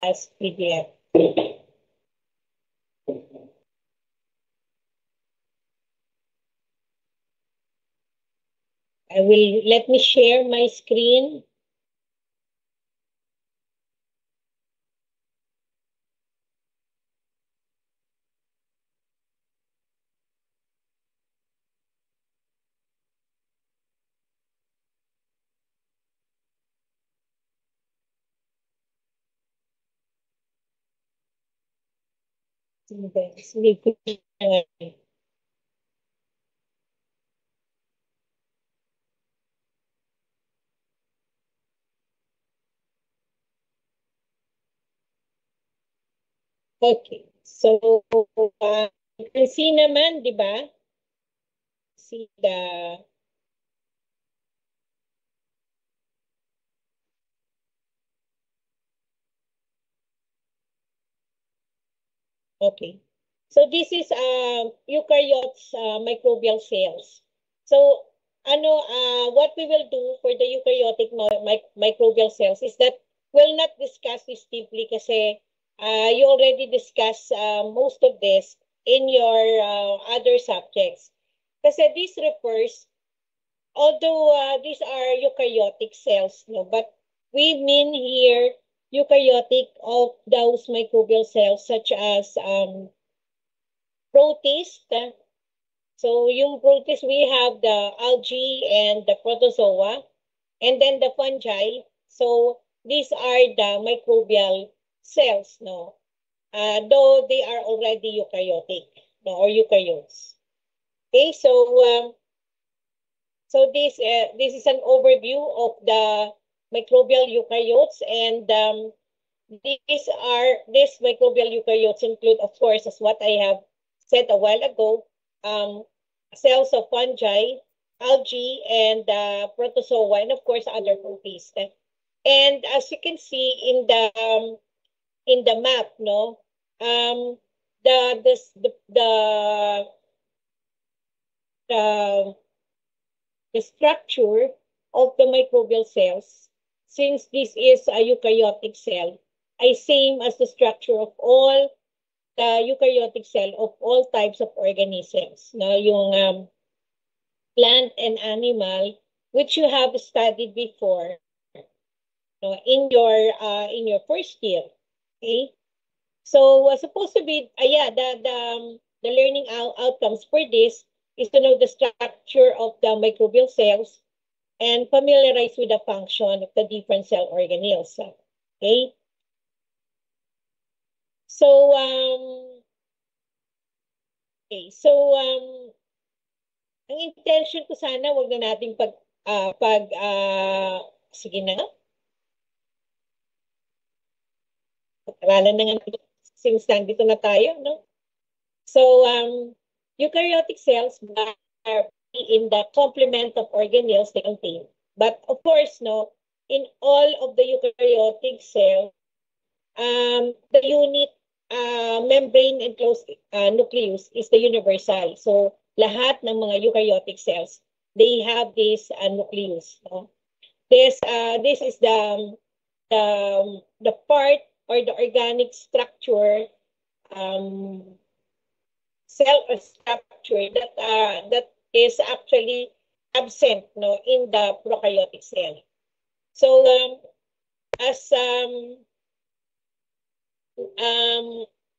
as PDF. Let me share my screen. Okay, so you can see naman, di ba? See the okay. So this is eukaryotes microbial cells. So what we will do for the eukaryotic microbial cells is that we'll not discuss this deeply kasi you already discussed most of this in your other subjects. Kasi this refers, although these are eukaryotic cells, no, but we mean here eukaryotic of those microbial cells such as protist. So yung protist, we have the algae and the protozoa, and then the fungi. So these are the microbial cells, no? Though they are already eukaryotic, no, or eukaryotes. Okay, so this is an overview of the microbial eukaryotes, and these microbial eukaryotes include, of course, as what I have said a while ago, cells of fungi, algae, and protozoa, and of course other protists. And as you can see in the map, no, the this the the structure of the microbial cells, since this is a eukaryotic cell, is same as the structure of all the eukaryotic cell of all types of organisms. No, yung plant and animal, which you have studied before, no, in your first year. Okay, so supposed to be yeah, the learning outcomes for this is to know the structure of the microbial cells and familiarize with the function of the different cell organelles. Okay, so ang intention ko sana, wag na nating sige na, pag-aralan na nga since nandito na tayo, no? So, eukaryotic cells are in the complement of organelles they contain. But of course, no, in all of the eukaryotic cells, the unit membrane enclosed nucleus is the universal. So, lahat ng mga eukaryotic cells, they have this nucleus. No? This is the part or the organic structure, cell structure that is actually absent, no, in the prokaryotic cell. So as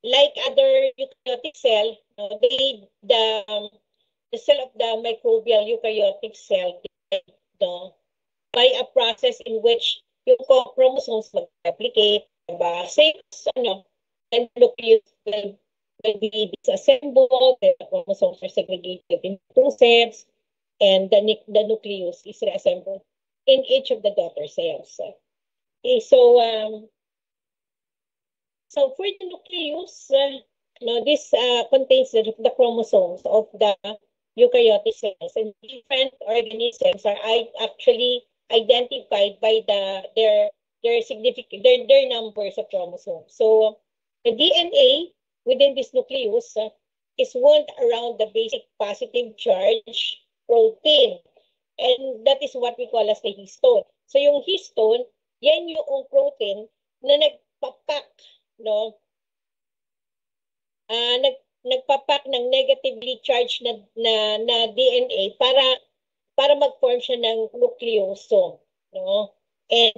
like other eukaryotic cell, the cell of the microbial eukaryotic cell, no, by a process in which yung chromosomes mag-replicate, diba? Same as, the nucleus will be disassembled, the chromosomes are segregated into two sets, and the nucleus is reassembled in each of the daughter cells. Okay, so for the nucleus, this contains the chromosomes of the eukaryotic cells, and different organisms are actually identified by their numbers of chromosomes. So the DNA within this nucleus is wound around the basic positive charge protein, and that is what we call as the histone. So yung histone, yan yung protein na nagpapak, no? Nagpapak ng negatively charged na DNA para mag-form siya ng nucleosome, no? And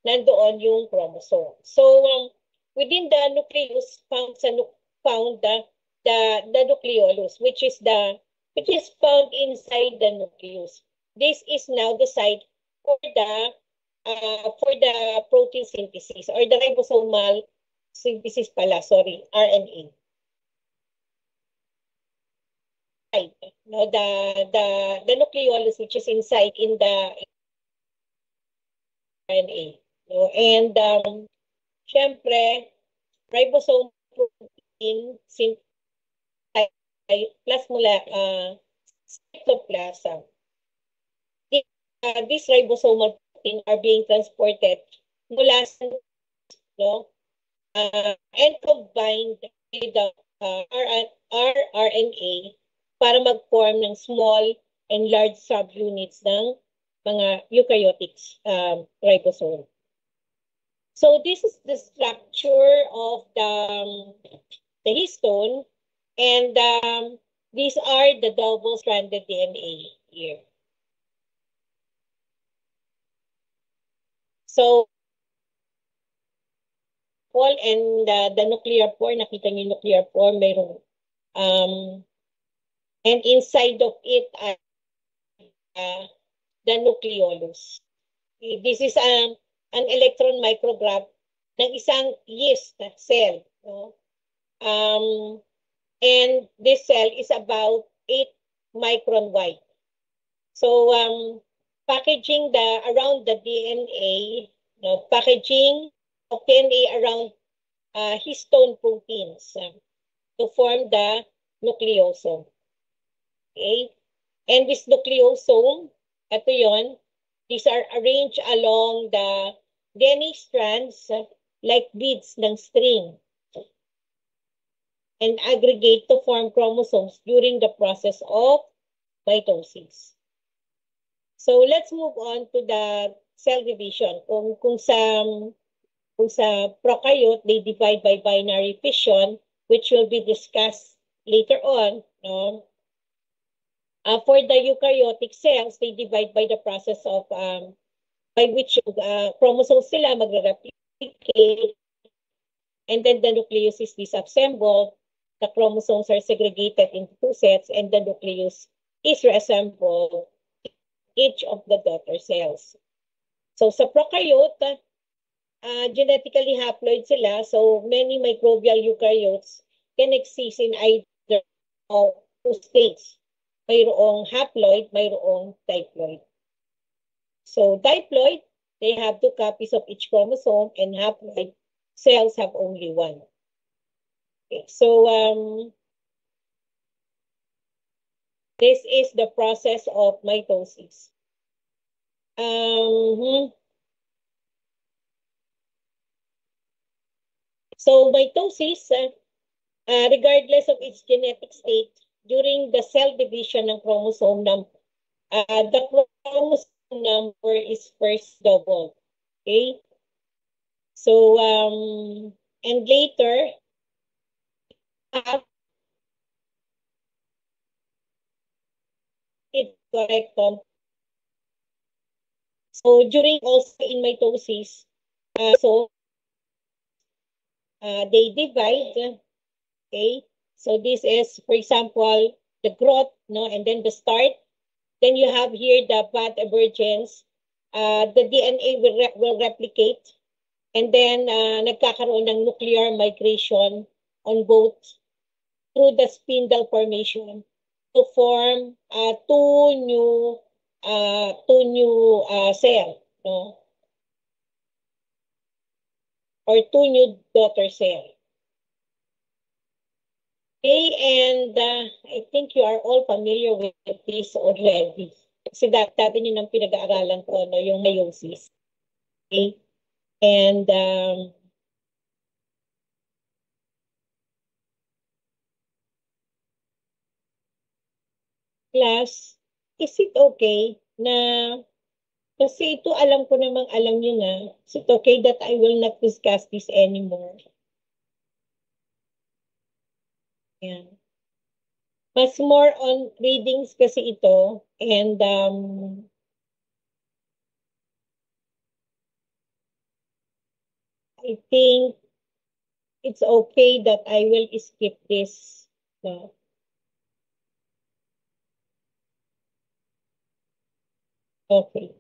nandoon yung chromosome. So within the nucleus found the nucleolus, which is found inside the nucleus. This is now the site for the protein synthesis or the ribosomal synthesis pala, sorry, RNA. No, the nucleolus which is inside in the RNA. No? And syempre, ribosome protein synthesis plus mula cytoplasm. These ribosomal protein are being transported mula sa no, and combined with the rRNA para mag-form ng small and large subunits ng mga eukaryotic ribosome. So this is the structure of the histone, and these are the double-stranded DNA here. So Paul and the nuclear pore, nakita niyo yung nuclear pore, mayroon and inside of it the nucleolus. This is an electron micrograph ng isang yeast cell. No? And this cell is about 8 micron wide. So packaging around the DNA, no, packaging of DNA around histone proteins to form the nucleosome. Okay? And this nucleosome, ito yon, these are arranged along the DNA strands like beads ng string and aggregate to form chromosomes during the process of mitosis. So let's move on to the cell division. Kung sa prokaryote, they divide by binary fission, which will be discussed later on. No? For the eukaryotic cells, they divide by the process of by which chromosomes sila magre-replicate, and then the nucleus is disassembled. The chromosomes are segregated into 2 sets, and the nucleus is reassembled each of the daughter cells. So sa prokaryote, genetically haploid sila, so many microbial eukaryotes can exist in either of 2 states. Mayroong haploid, mayroong diploid. So diploid, they have 2 copies of each chromosome, and haploid cells have only 1. Okay, so this is the process of mitosis. So mitosis, regardless of its genetic state, during the cell division ng chromosome, the chromosome number is first doubled. Okay? So, and later, it's correct. So during also in mitosis, they divide. Okay, so this is, for example, the growth, no, and then the start. Then you have here the bud emergence. The DNA will replicate, and then nagkakaroon ng nuclear migration on both through the spindle formation to form two new cell, no, or 2 new daughter cell. Okay, and I think you are all familiar with this already. Kasi dati nyo nang pinag-aaralan ko, no, yung meiosis. Okay, and class, is it okay na Kasi ito, alam ko namang alam nyo na. So, it's okay that I will not discuss this anymore. Yan. Mas more on readings kasi ito. And, I think it's okay that I will skip this. No? Okay.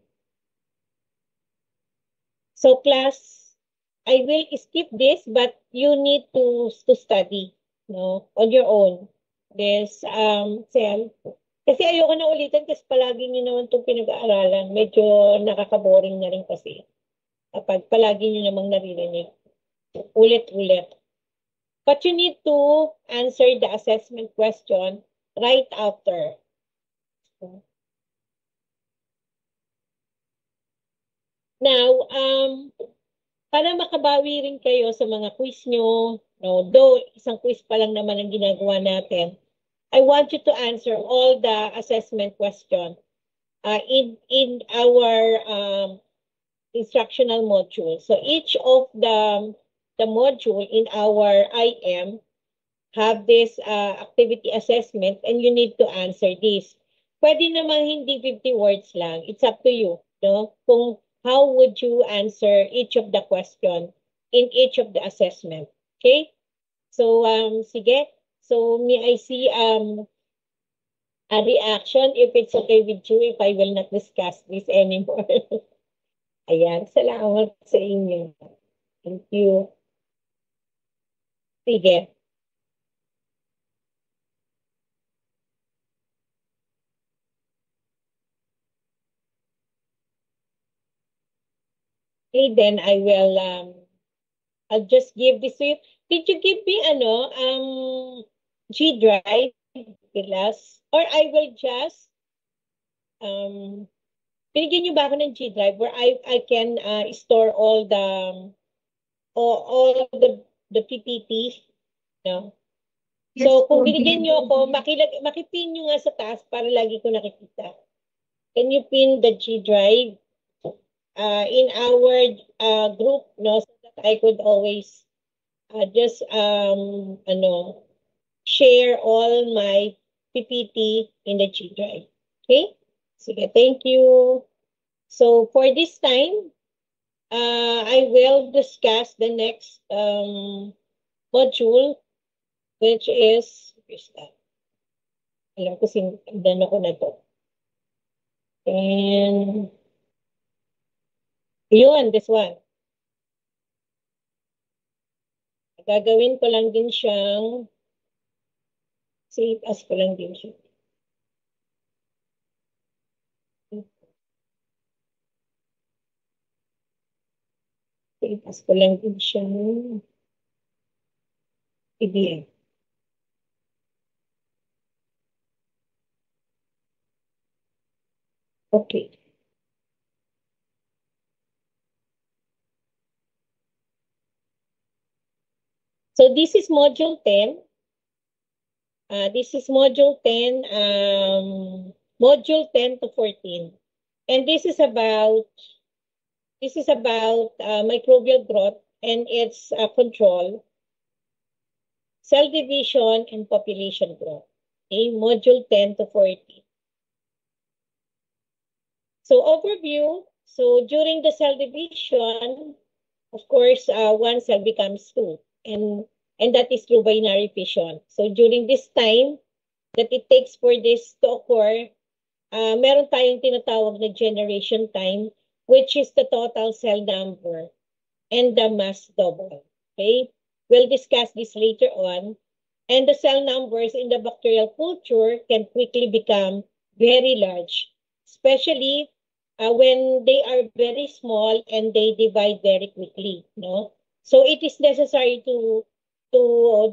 So, class, I will skip this, but you need to study, no, on your own. This, Sel. Kasi ayoko na ulitin kasi palagi nyo naman itong pinag-aaralan. Medyo nakaka-boring na rin kasi. Kapag palagi nyo namang naririnig. Ulit-ulit. But you need to answer the assessment question right after. Now, para makabawi rin kayo sa mga quiz nyo, no, though isang quiz pa lang naman ang ginagawa natin, I want you to answer all the assessment question in our instructional module. So each of the module in our IM have this activity assessment and you need to answer this. Pwede naman hindi 50 words lang. It's up to you. No? Kung how would you answer each of the question in each of the assessment. Okay? So, sige. So, may I see a reaction if it's okay with you if I will not discuss this anymore. Ayan, salamat sa inyo. Thank you. Sige. Okay, then I will I'll just give this to you. Did you give me G drive class? Or I will just binigyan niyo ba ako ng G drive where I can store all the PPT, no? So kung binigyan niyo ako, makipin niyo nga sa taas para lagi ko nakikita. Can you pin the G drive in our group, no, so that I could always just share all my PPT in the G drive. Okay? Sige, thank you. So for this time, I will discuss the next module, which is, alam ko sinigdan ako na to. And yun, this one. Gagawin ko lang din siyang save as ko lang din siya. Save as ko lang din siyang PDF. Okay. So this is module 10. This is module 10, module 10 to 14. And this is about microbial growth and its control, cell division, and population growth. Okay, module 10 to 14. So overview, so during the cell division, of course, one cell becomes two. And that is through binary fission. So during this time that it takes for this to occur, meron tayong tinatawag na generation time, which is the total cell number and the mass double. Okay? We'll discuss this later on. And the cell numbers in the bacterial culture can quickly become very large, especially when they are very small and they divide very quickly. No? So it is necessary to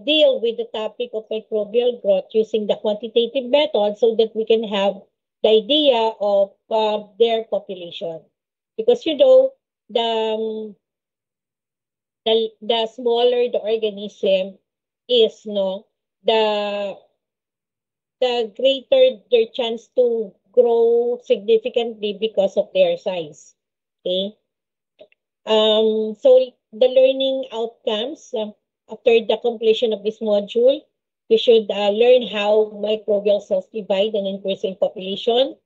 deal with the topic of microbial growth using the quantitative method so that we can have the idea of their population. Because you know, the smaller the organism is, no, the greater their chance to grow significantly because of their size. Okay. So the learning outcomes after the completion of this module, we should learn how microbial cells divide and increase in population,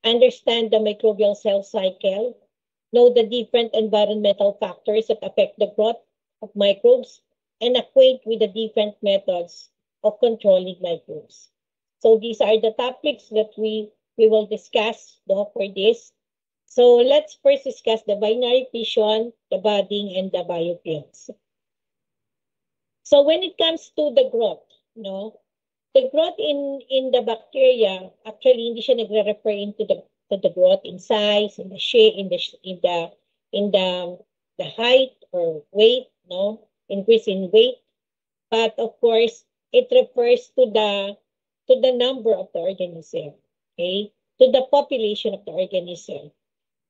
understand the microbial cell cycle, know the different environmental factors that affect the growth of microbes, and acquaint with the different methods of controlling microbes. So these are the topics that we will discuss for this. So let's first discuss the binary fission, the budding, and the biofilms. So when it comes to the growth, the growth in the bacteria, actually hindi siya nagre-refer into the growth in size, in the shape, in the height or weight, increase in weight. But of course, it refers to the number of the organism, okay, to the population of the organism.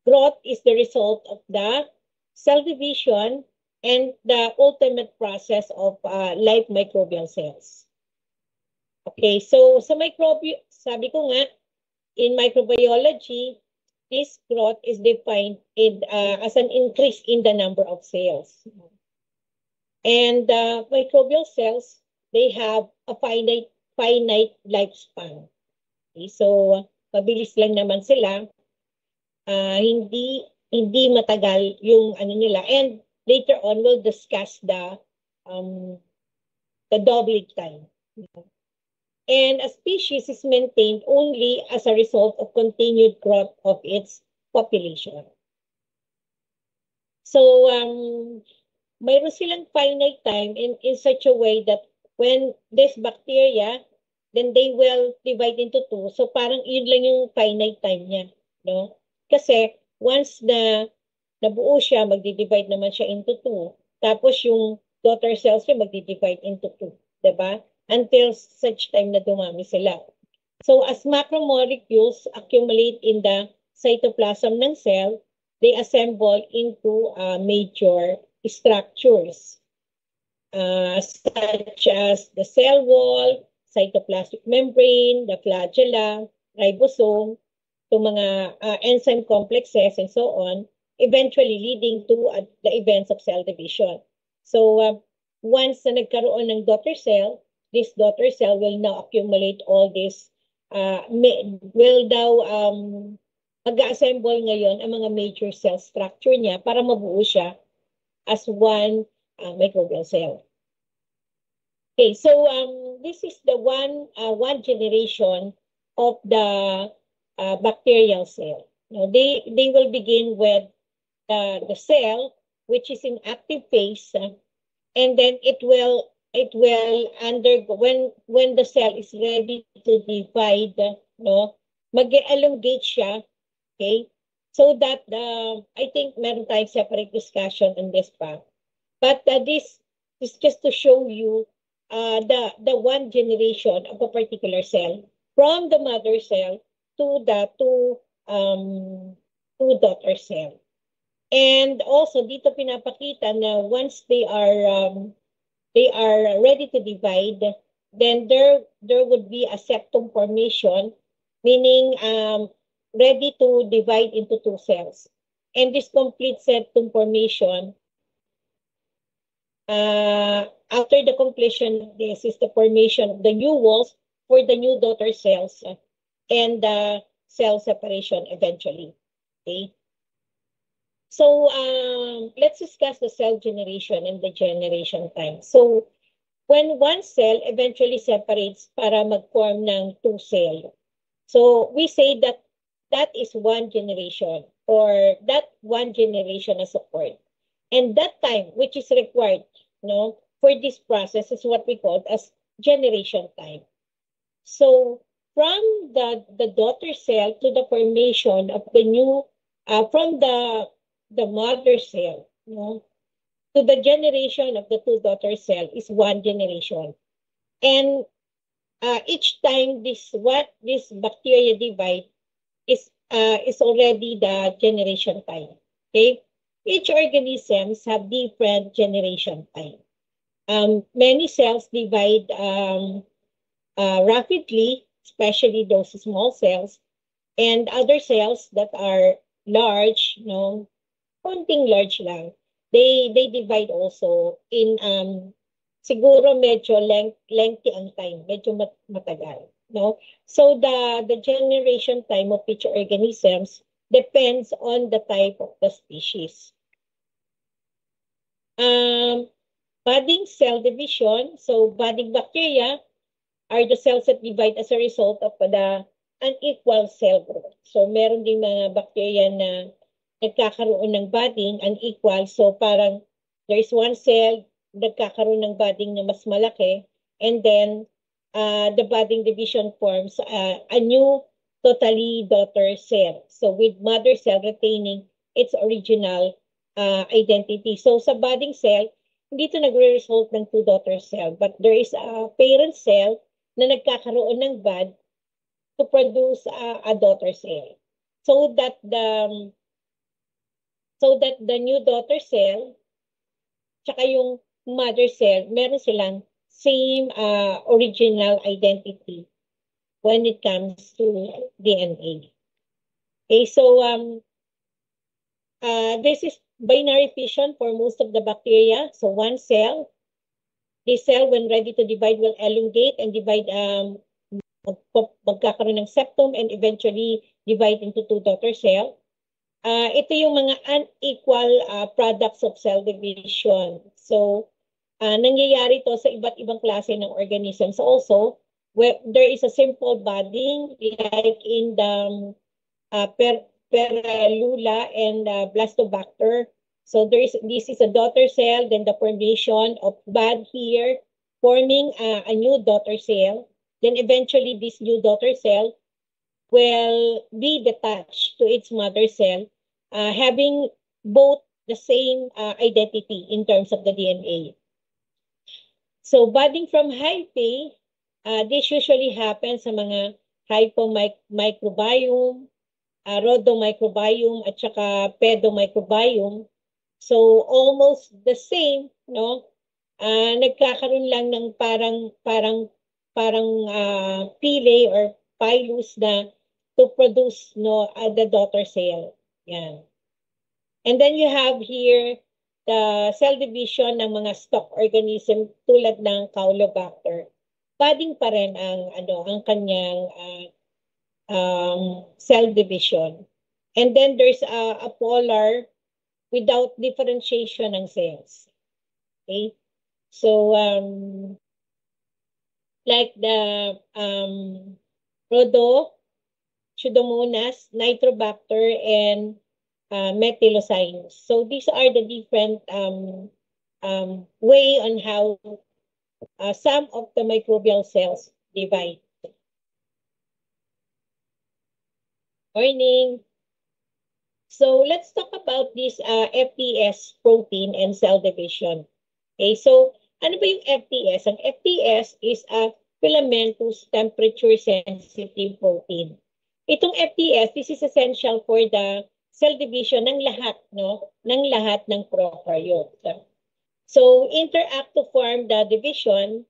Growth is the result of the cell division and the ultimate process of live microbial cells. Okay, so sa sabi ko nga, in microbiology, this growth is defined as an increase in the number of cells. And microbial cells, they have a finite lifespan. Okay, so mabilis lang naman sila. Hindi matagal yung ano nila. And later on, we'll discuss the doubling time. And a species is maintained only as a result of continued growth of its population. So, mayroon silang finite time in such a way that when this bacteria, then they will divide into two. So, parang yun lang yung finite time niya. No? Kasi, once na nabuo siya, magdi-divide naman siya into two. Tapos, yung daughter cells niya magdi-divide into two. Diba? Until such time na dumami sila. So, as macromolecules accumulate in the cytoplasm ng cell, they assemble into major structures, such as the cell wall, cytoplasmic membrane, the flagella, ribosome, to mga enzyme complexes, and so on, eventually leading to the events of cell division. So, once na nagkaroon ng daughter cell, this daughter cell will now accumulate all this, will now mag-assemble ngayon ang mga major cell structure niya para mabuo siya as one microbial cell. Okay, so this is the one generation of the bacterial cell. They will begin with the cell, which is in active phase, and then it will undergo, when the cell is ready to divide, mag-elongate siya, okay? So that, I think meron tayong separate discussion on this pa. But this is just to show you the one generation of a particular cell from the mother cell to the two daughter cell. And also, dito pinapakita na once they are ready to divide, then there would be a septum formation, meaning ready to divide into two cells. And this complete septum formation, after the completion of this, is the formation of the new walls for the new daughter cells and the cell separation eventually. Okay. So let's discuss the cell generation and the generation time. So when one cell eventually separates para mag-form ng two cell, so we say that is one generation, or that one generation as a point. And that time which is required, for this process is what we call as generation time. So from the daughter cell to the formation of the new, from the mother cell, to the generation of the two daughter cell is one generation. And each time this bacteria divide is already the generation time. Okay, each organisms have different generation time. Many cells divide rapidly, especially those small cells, And other cells that are large, no, konting large lang, they divide also in siguro medyo lengthy ang time, medyo matagal, no? So the generation time of each organisms depends on the type of the species. Budding cell division. So budding bacteria are the cells that divide as a result of the unequal cell growth. So meron ding mga bacteria na nagkakaroon ng budding unequal. So parang there's one cell nagkakaroon ng budding na mas malaki, and then the budding division forms a new totally daughter cell. So with mother cell retaining its original identity. So sa budding cell, hindi ito nagre-result ng two daughter cell, but there is a parent cell na nagkakaroon ng bud to produce a daughter cell. So that the new daughter cell tsaka yung mother cell, meron silang same original identity when it comes to DNA. Okay, so this is binary fission for most of the bacteria. So one cell, this cell when ready to divide will elongate and divide, magkakaroon ng septum and eventually divide into two daughter cell. Ito yung mga unequal products of cell division. So, nangyayari to sa iba't ibang klase ng organisms also, where there is a simple budding like in the Perellula and Blastobacter. So this is a daughter cell, then the formation of bud here, forming a new daughter cell. Then eventually this new daughter cell will be detached to its mother cell, having both the same identity in terms of the DNA. So budding from hyphae, this usually happens sa mga hypomicrobiome, rhodomicrobiome, at saka pedomicrobiome. So almost the same, no? Nagkakaroon lang ng parang pili or pilus na to produce, no, the daughter cell. Yan. And then you have here the cell division ng mga stalk organism tulad ng Caulobacter. Budding pa rin ang kanyang cell division. And then there's a polar without differentiation ng cells. Okay? So, like the Rhodo, Pseudomonas, Nitrobacter, and Methylocinus. So these are the different way on how some of the microbial cells divide. Morning. So let's talk about this FTS protein and cell division. Okay, so ano ba yung FTS? Ang FTS is a filamentous temperature sensitive protein. Itong FTS, this is essential for the cell division ng lahat, no? Ng lahat ng prokaryote. So interact to form the division.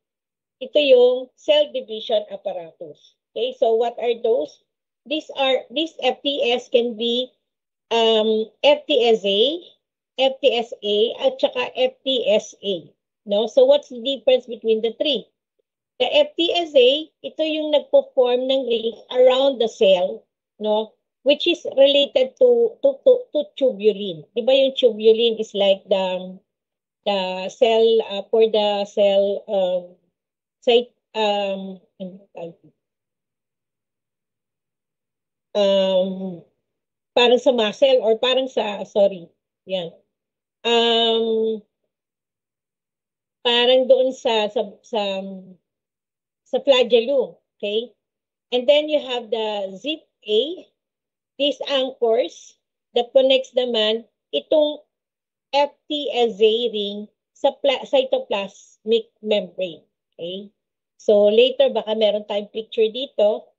Ito yung cell division apparatus. Okay, so what are those? This FTS can be FTSA, FTSA, at saka FTSA. No? So what's the difference between the three? The FTSA, ito yung nagpo-form ng ring around the cell, no? Which is related to tubulin. Di ba yung tubulin is like the cell, for the cell, parang sa muscle or parang sa, sorry, yan. Parang doon sa flagellum, okay? And then you have the zip A, these anchors that connects naman itong FTSA ring sa cytoplasmic membrane, okay? So later baka meron tayong picture dito.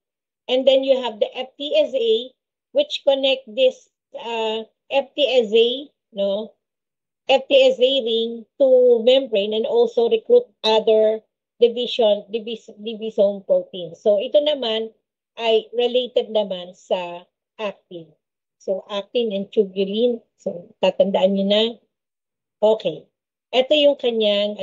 And then you have the FTSA, which connect this FTSA, no, FTSA ring to membrane and also recruit other division proteins. So ito naman, ay related naman sa actin. So, actin and tubulin. So, tatandaan nyo na. Okay. Ito yung kanyang,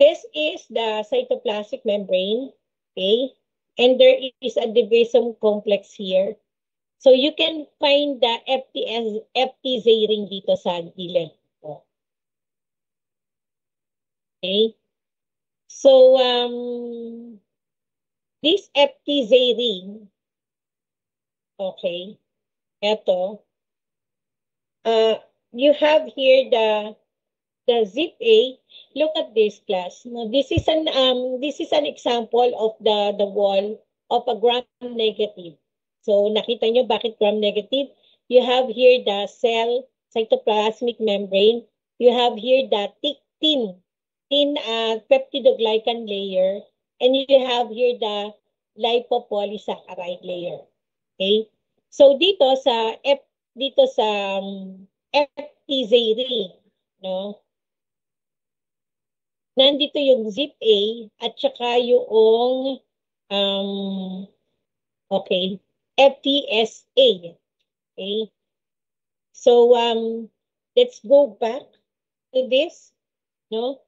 this is the cytoplasmic membrane. Okay. And there is a divisome complex here. So, you can find the FTZ ring dito sa gilid. Okay. So, this FTZ ring, okay, eto, you have here the zip A. Look at this, class. No, this is an example of the wall of a gram negative. So nakita nyo bakit gram negative? You have here the cell cytoplasmic membrane. You have here the thin peptidoglycan layer, and you have here the lipopolysaccharide layer. Okay? So dito sa FTZ ring, no? Nandito yung zip A at saka yung okay, FTSA. Okay? So let's go back to this, no?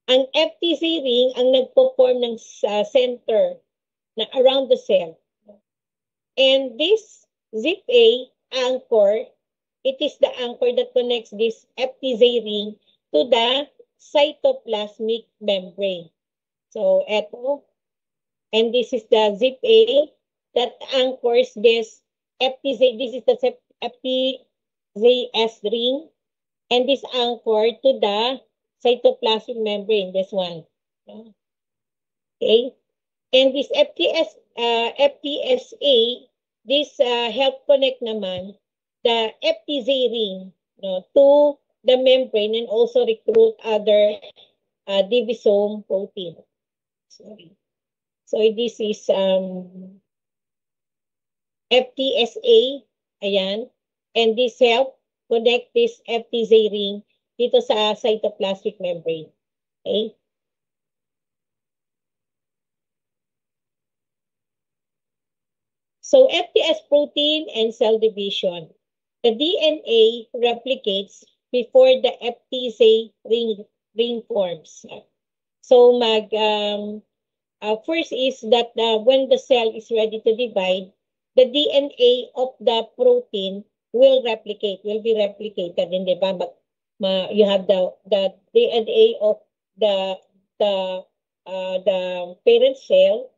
Ang FTZ ring ang nagpo-form ng center na around the cell. And this zip A anchor, it is the anchor that connects this FTZ ring to the cytoplasmic membrane. So, eto. And this is the zip A that anchors this FTZ. This is the FTZS ring. And this anchor to the cytoplasmic membrane, this one. Okay. And this FTSA, this help connect naman the FTZ ring, no, to the membrane and also recruit other divisome protein. Sorry. So this is FTSA, ayan, and this help connect this FTZ ring dito sa cytoplasmic membrane. Okay? So FTS protein and cell division. The DNA replicates before the FTZ ring forms. So first is that when the cell is ready to divide, the DNA of the protein will be replicated. Hindi ba? You have the DNA of the parent cell,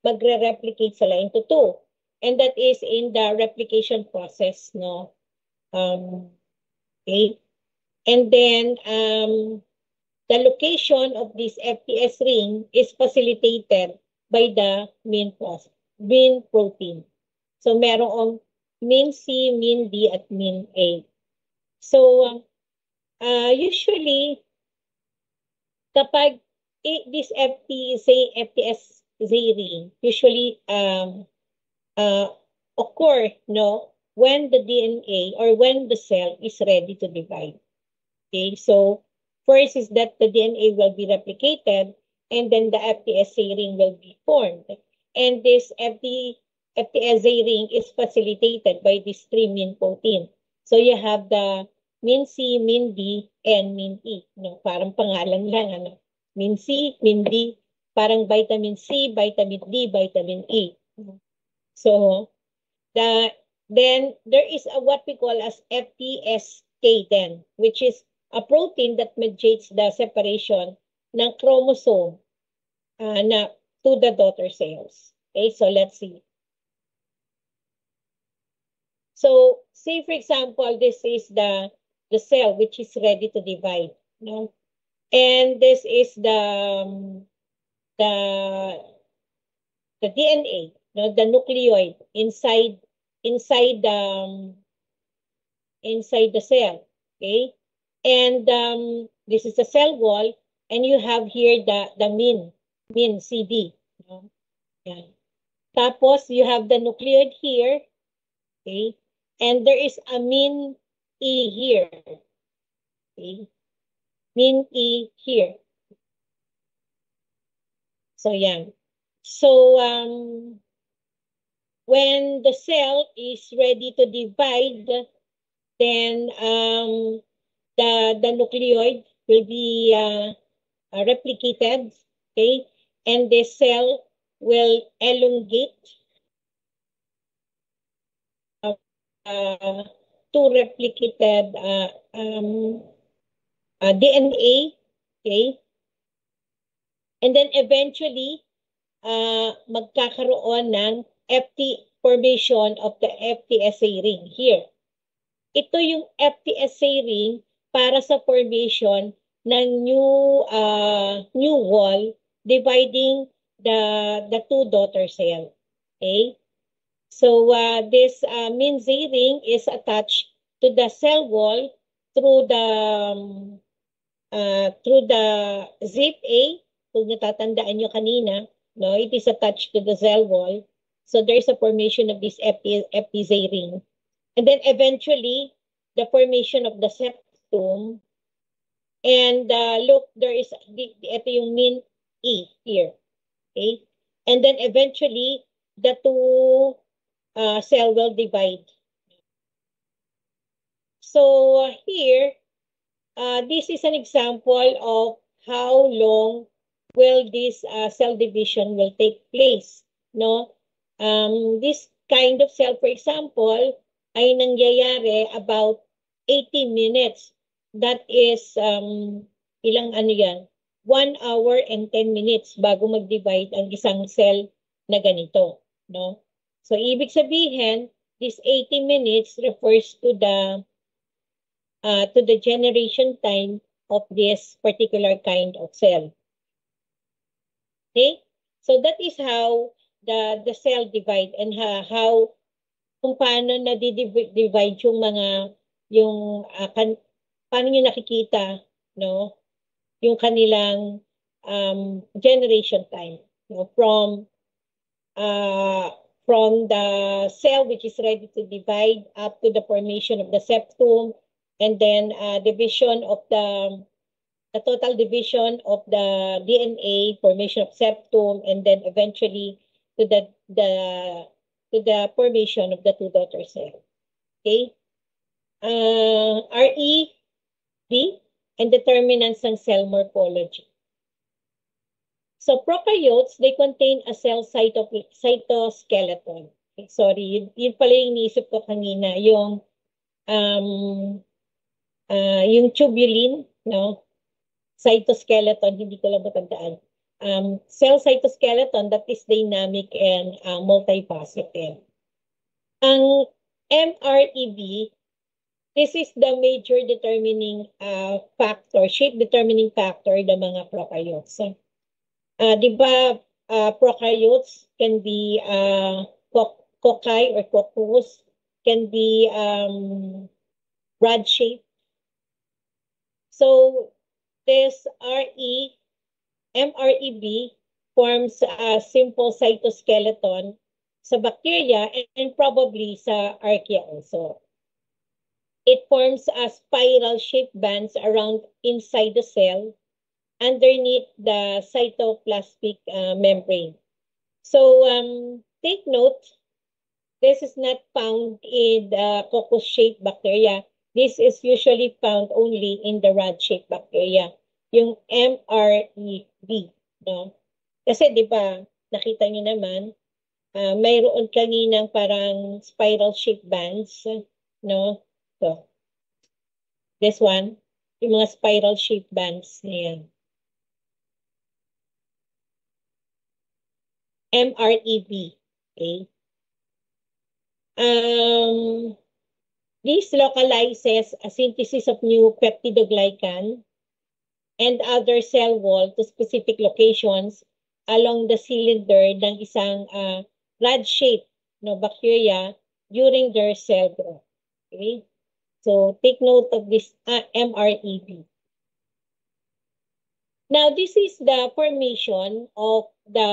magre-replicate sila into two. And that is in the replication process, no? Okay. And then the location of this FTS ring is facilitated by the min protein. So merong min C, min D, at min A. So usually kapag this FTS ring usually occur, no, when the DNA or when the cell is ready to divide. Okay, so first is that the DNA will be replicated and then the FTSA ring will be formed. And this FTSA ring is facilitated by this three min protein. So you have the min C, min D, and min E. No, parang pangalan lang, ano? Min C, min D, parang vitamin C, vitamin D, vitamin E. So then there is what we call as FTSK then, which is a protein that mediates the separation ng chromosome to the daughter cells. Okay, so let's see. So say for example, this is the cell which is ready to divide, no? And this is the DNA, no, the nucleoid inside the cell. Okay, and this is the cell wall, and you have here the min CD. No? Yan. Tapos you have the nucleoid here. Okay, and there is a min E here. Okay, min E here. So yan. So when the cell is ready to divide, then the nucleoid will be replicated, okay, and the cell will elongate to replicated DNA, okay, and then eventually magkakaroon ng formation of the FTSA ring here. Ito yung FTSA ring para sa formation ng new wall dividing the two daughter cell. Okay? So this Minzy ring is attached to the cell wall through the zip A, kung natatandaan nyo kanina, no, it is attached to the cell wall. So there's a formation of this FTZ ring. And then eventually, the formation of the septum. And look, there is, ito yung min E here. Okay? And then eventually, the two cell will divide. So here, this is an example of how long will this cell division will take place. No, this kind of cell, for example, ay nangyayari about 80 minutes. That is ilang ano yan? 1 hour and 10 minutes bago mag-divide ang isang cell na ganito. No, so ibig sabihin, this 80 minutes refers to the generation time of this particular kind of cell. Okay? So that is how the cell divide and how kung paano na divide yung mga paano niyo nakikita, no? Yung kanilang generation time, no? From the cell which is ready to divide up to the formation of the septum, and then division of the total division of the DNA, formation of septum, and then eventually to the formation of the two daughter cells. Okay? REB and determinants ng cell morphology. So prokaryotes, they contain a cell cytoskeleton. Okay, sorry, yun pala yung iniisip ko kanina, yung tubulin, no? Cytoskeleton, hindi ko lang matandaan. Cell cytoskeleton that is dynamic and multifaceted. Ang MREB, this is the major determining factor, shape determining factor ng mga prokaryotes. Di ba, prokaryotes can be cocci or coccus, can be rod shape. So this MREB forms a simple cytoskeleton sa bacteria and probably sa archaea also. It forms a spiral shaped bands around inside the cell underneath the cytoplasmic membrane. So take note, this is not found in the coccus-shaped bacteria. This is usually found only in the rod-shaped bacteria, yung MREB, no? Kasi di ba, nakita niyo naman, mayroon kaninang parang spiral-shaped bands, no? So, this one, yung mga spiral-shaped bands na yan. MREB, okay? This localizes a synthesis of new peptidoglycan and other cell wall to specific locations along the cylinder ng isang rod-shaped bacteria during their cell growth. Okay? So take note of this MREB. Now this is the formation of the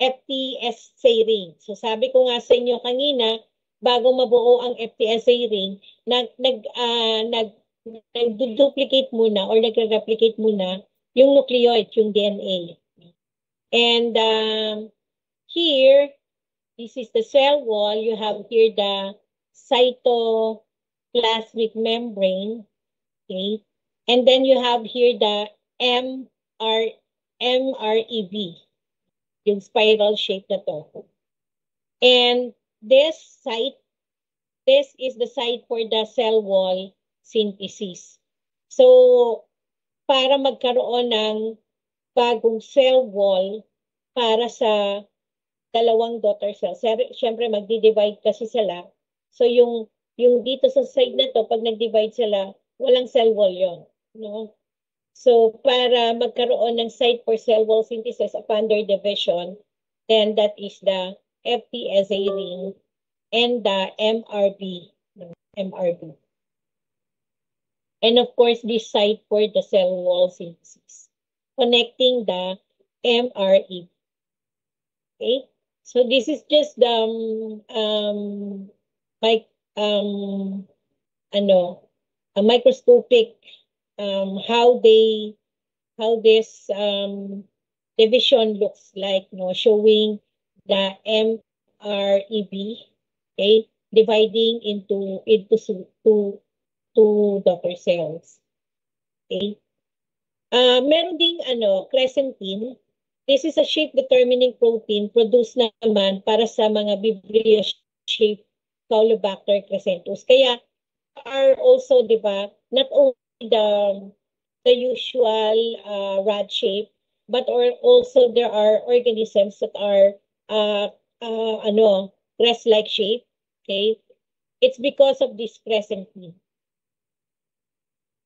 FTSA ring. So sabi ko nga sa inyo kanina, bago mabuo ang FTSA ring, nag-duplicate muna or nagre-replicate muna yung nucleoid, yung DNA. And here, this is the cell wall. You have here the cytoplasmic membrane. Okay. And then you have here the MREB, yung spiral shape na to. And this is the site for the cell wall synthesis. So, para magkaroon ng bagong cell wall para sa dalawang daughter cells. Siyempre, magdi-divide kasi sila. So, yung dito sa side na to, pag nag-divide sila, walang cell wall yon, no? So, para magkaroon ng site for cell wall synthesis upon their division, then that is the FTSA ring and the MRB. MRB. And of course, this site for the cell wall synthesis, connecting the MRE. Okay? So this is just the like a microscopic how this division looks like, showing the MREB, okay, dividing into two daughter cells. Okay. Meron ding crescentine. This is a shape-determining protein produced naman para sa mga Vibrio-shaped Caulobacter crescentus. Kaya are also, di ba, not only the usual rod shape, but also there are organisms that are crest-like shape. Okay, it's because of this crescentine.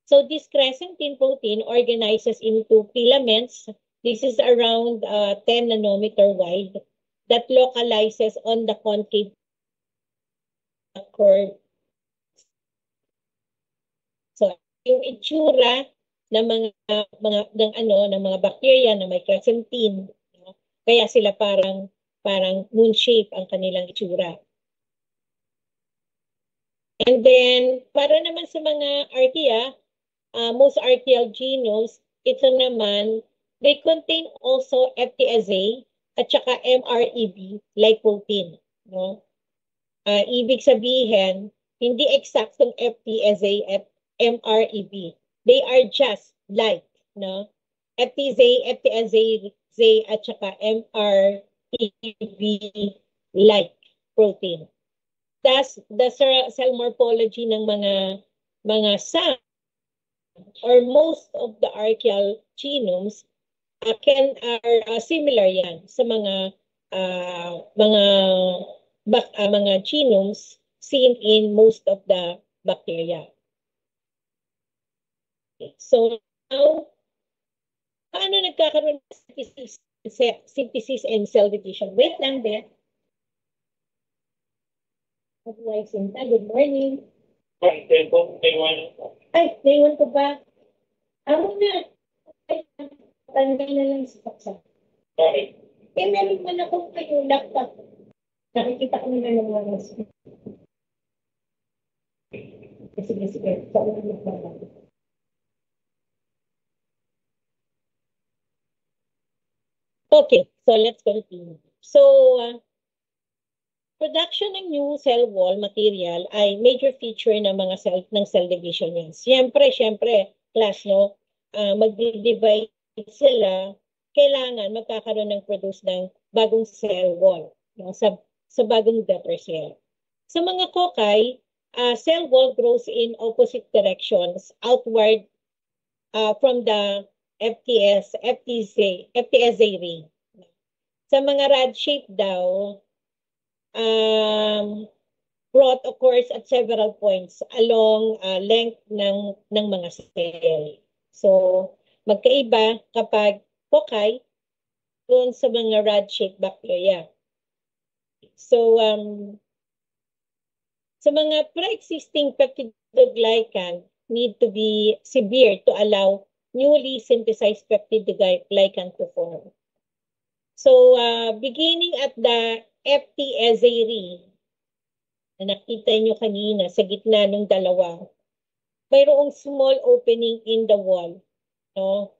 So this crescentine protein organizes into filaments. This is around 10 nanometer wide that localizes on the concave curve. So yung itsura ng mga bacteria na may crescentine, kaya sila parang moon shape ang kanilang itsura. And then para naman sa mga archaea, most archaeal genomes, ito naman, they contain also FTSA at saka MREB like protein. No? Ibig sabihin, hindi eksaktong FTSA at MREB. They are just like, no? FTSA at saka MREB like protein. Thus, the cell morphology ng mga SAM or most of the archaeal genomes are similar yan sa mga genomes seen in most of the bacteria. Okay. So now, paano nagkakaroon ng synthesis and cell division? Wait lang din. Good morning. Ay, naiwan ko ba? Ako na. Tanggal na lang sa paksa. Okay. Meron man akong kayo laptop. Nakikita ko na lang mga sige. Okay, so let's continue. So, production ng new cell wall material ay major feature ng mga cell division yan. Siyempre, class, no? Mag-divide sila, kailangan magkakaroon ng produce ng bagong cell wall, no? Sa bagong daughter cell. Sa mga cocci, cell wall grows in opposite directions outward from the FTSA ring. Sa mga rod shape daw, growth occurs at several points along length ng mga cell. So, magkaiba kapag cocci doon sa mga rod-shaped bacteria. So, sa mga pre-existing peptidoglycan need to be severe to allow newly synthesized peptidoglycan to form. So, beginning at the FTSA ring, na nakita nyo kanina sa gitna ng dalawa, mayroong small opening in the wall, no?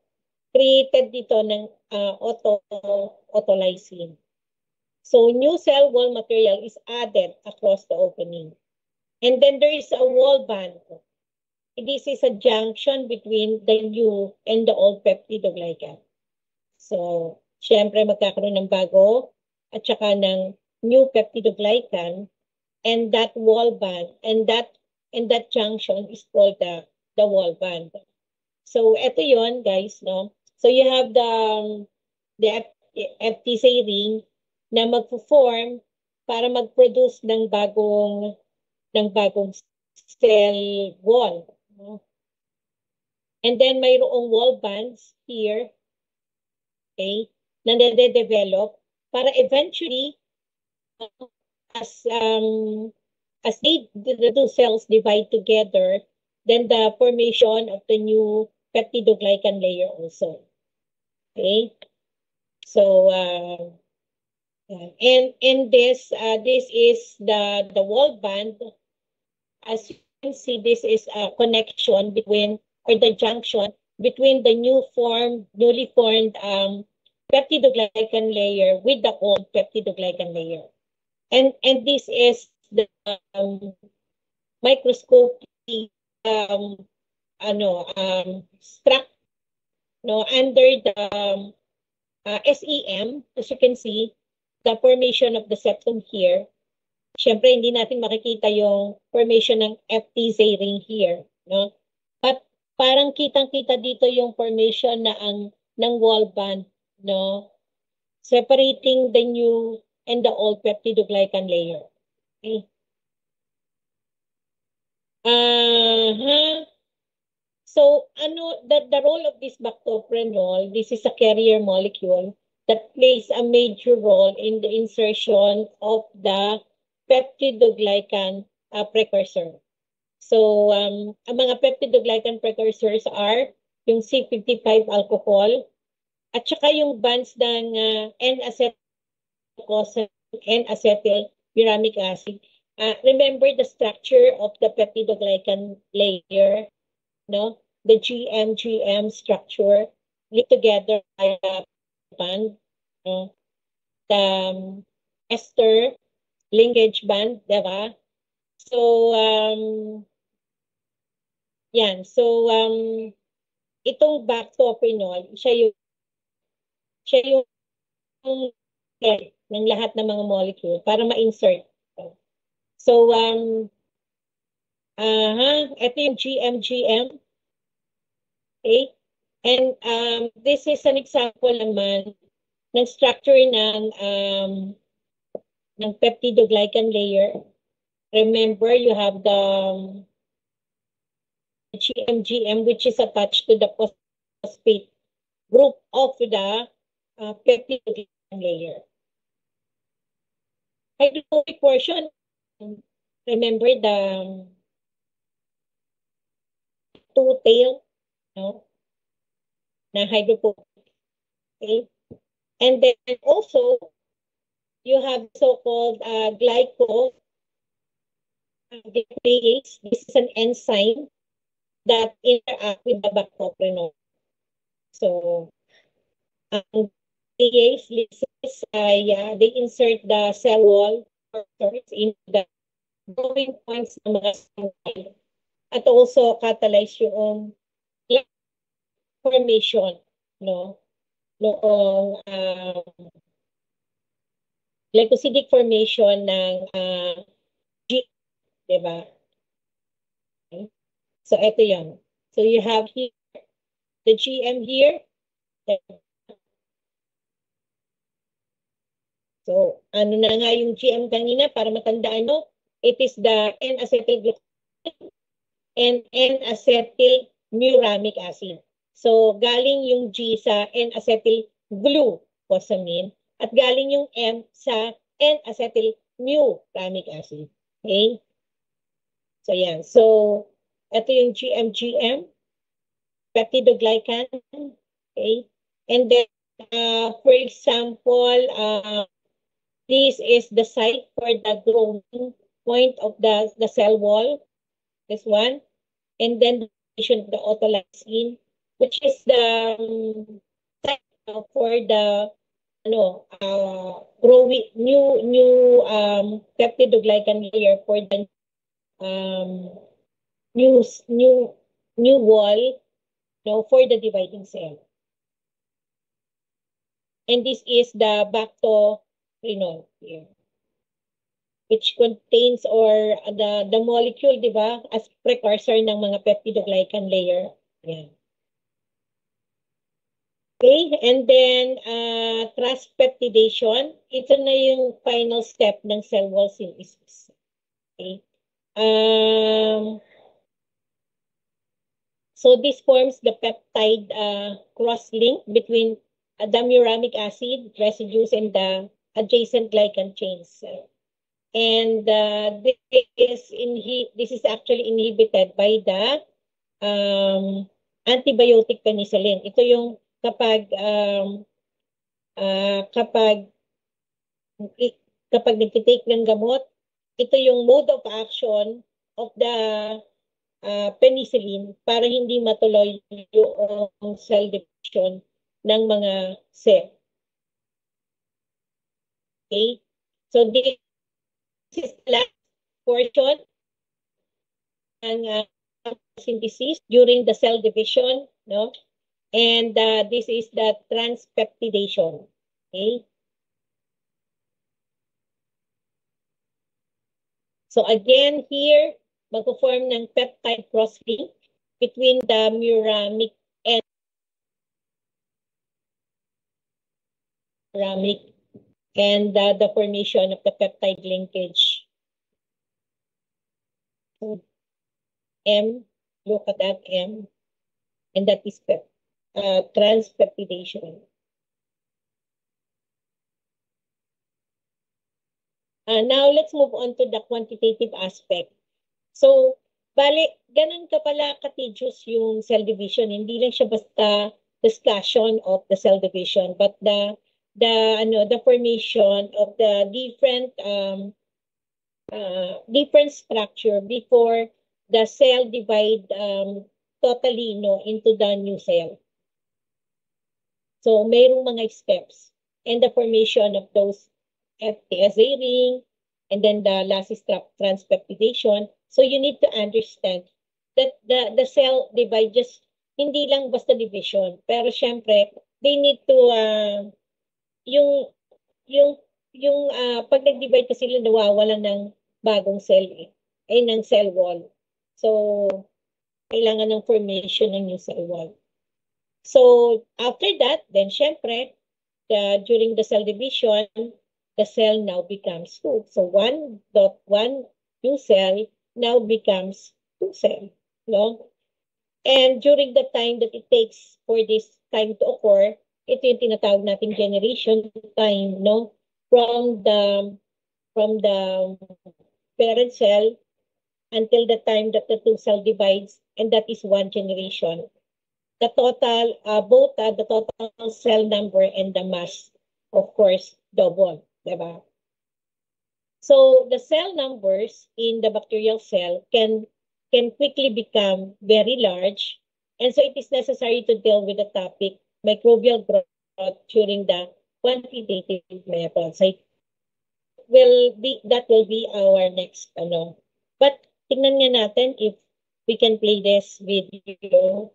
created dito ng autolysine. So new cell wall material is added across the opening. And then there is a wall band. This is a junction between the new and the old peptidoglycan. So, syempre magkakaroon ng bago at saka ng new peptidoglycan, and that wall band and that junction is called the wall band. So, ito yon guys, no? So, you have the FTC ring na magpo-form para mag-produce ng bagong cell wall. No? And then mayroong wall bands here, okay, na nade-develop para eventually as the two cells divide together, then the formation of the new peptidoglycan layer also. Okay, so and this is the wall band. As you can see, this is a connection between, or the junction between the newly formed peptidoglycan layer with the old peptidoglycan layer. And this is the microscopic structure, no, under the SEM. As you can see, the formation of the septum here. Siyempre, hindi natin makikita yung formation ng FTZ ring here, no? But parang kitang-kita dito yung formation ng wall band, no? Separating the new and the old peptidoglycan layer. Okay. So, the role of this bactoprenol, this is a carrier molecule that plays a major role in the insertion of the peptidoglycan precursor. So, ang mga peptidoglycan precursors are yung C55 alcohol at saka yung bonds ng N-acetylglycosan, N-acetyluramic acid. Remember the structure of the peptidoglycan layer, no? The GM structure linked together by a band, the ester linkage band, diba? So, yan. So, itong bactoprenol, siya yung ng lahat ng mga molecule para ma-insert. So, ito yung GM. Okay? And this is an example naman ng structure ng peptidoglycan layer. Remember, you have the GM, which is attached to the phosphate group of the peptidoglycan layer. Hydrophobic portion, remember the two-tail, no? Na hydrophobic. Okay? And then also, you have so-called glycoprotease. This is an enzyme that interact with the bactoprenol. So, protease, they insert the cell wall into the growing points ng mga cell wall at also catalyze yung formation, no? Noong glycosidic formation ng G, diba? Okay. So, ito yun. So, you have here, the GM here. So, ano na nga yung GM kanina para matandaan nyo? It is the N-acetylglycosan and N-acetylmuramic acid. So, galing yung G sa N-acetylglucosamine at galing yung M sa N-acetylmuramic acid. Okay? So, yan. So, ito yung GM, peptidoglycan. Okay? And then, for example, this is the site for the growing point of the cell wall. This one. And then the autolysine. which is the for the growing new peptidoglycan layer for the new new new wall for the dividing cell. And this is the bactorinol here, which contains or the molecule, di ba, as precursor ng mga peptidoglycan layer. Yan. Okay, and then transpeptidation, ito na yung final step ng cell wall synthesis. Okay. So this forms the peptide cross-link between the muramic acid residues and the adjacent glycan chains. And this is actually inhibited by the antibiotic penicillin. Ito yung kapag nagtitake ng gamot, ito yung mode of action of the penicillin para hindi matuloy yung cell division ng mga cell. Okay? So this is the last portion ng synthesis during the cell division, no? And this is the transpeptidation. Okay? So again, here, magpo-form ng peptide cross-link between the muramic and the formation of the peptide linkage. So, M, look at that M, and that is transpeptidation. Now, let's move on to the quantitative aspect. So, ganun ka pala ka-tedious yung cell division. Hindi lang siya basta discussion of the cell division, but the formation of the different structure before the cell divide totally into the new cell. So, mayroong mga steps and the formation of those FTSA ring, and then the last is transpeptidation. So you need to understand that the cell divide just hindi lang basta division, pero syempre they need to pag nag-divide kasi sila nawawalan ng bagong cell ng cell wall. So kailangan ng formation ng new cell wall. So after that, then syempre during the cell division, the cell now becomes 2. So 1 new cell now becomes 2 cell. No? And during the time that it takes for this time to occur, ito yung tinatawag natin generation time, no? From the parent cell until the time that the 2 cell divides, and that is 1 generation. The total, both the total cell number and the mass, of course, double. Diba? So the cell numbers in the bacterial cell can quickly become very large, and so it is necessary to deal with the topic microbial growth during the quantitative method. So that will be our next But tingnan nga natin if we can play this video.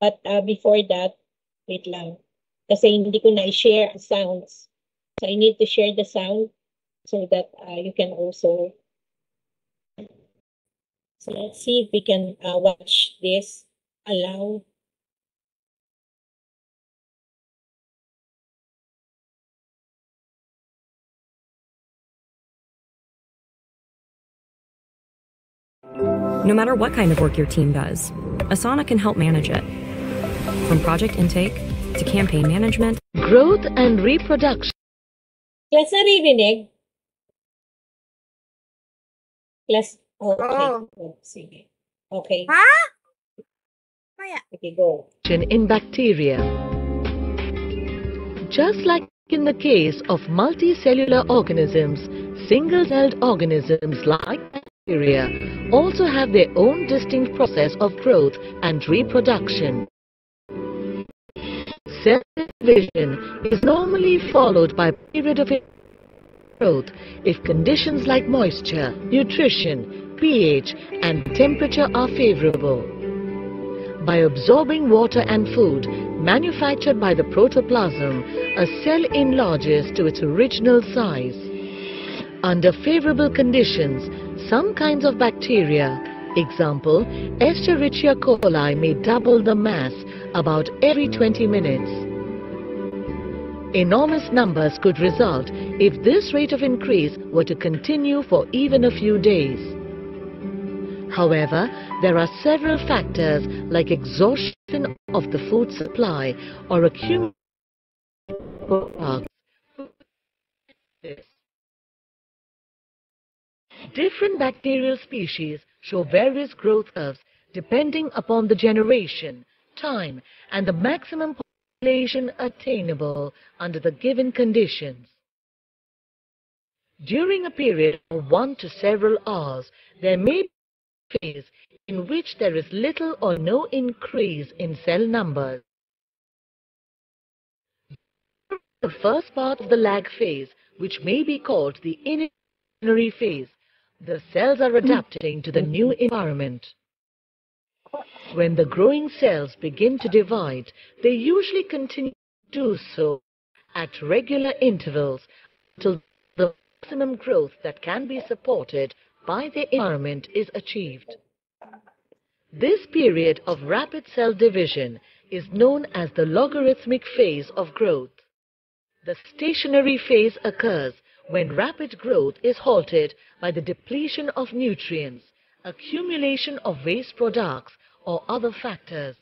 But before that, wait lang. Kasi hindi ko na-share sounds. So I need to share the sound so that you can also. So let's see if we can watch this. Allow. No matter what kind of work your team does, Asana can help manage it. From project intake to campaign management, growth and reproduction. Class, naririnig? Class, okay. Oh. Sige. Okay. Huh? Okay, go. In bacteria. Just like in the case of multicellular organisms, single-celled organisms like bacteria also have their own distinct process of growth and reproduction. Cell division is normally followed by a period of growth if conditions like moisture, nutrition, pH and temperature are favorable. By absorbing water and food manufactured by the protoplasm, a cell enlarges to its original size. Under favorable conditions, some kinds of bacteria, example, Escherichia coli, may double the mass about every 20 minutes. Enormous numbers could result if this rate of increase were to continue for even a few days. However, there are several factors like exhaustion of the food supply or accumulation of products. Different bacterial species show various growth curves depending upon the generation, time, and the maximum population attainable under the given conditions. During a period of 1 to several hours, there may be a phase in which there is little or no increase in cell numbers. The first part of the lag phase, which may be called the initiatory phase, the cells are adapting to the new environment. When the growing cells begin to divide, they usually continue to do so at regular intervals until the maximum growth that can be supported by the environment is achieved. This period of rapid cell division is known as the logarithmic phase of growth. The stationary phase occurs when rapid growth is halted by the depletion of nutrients, accumulation of waste products, or other factors.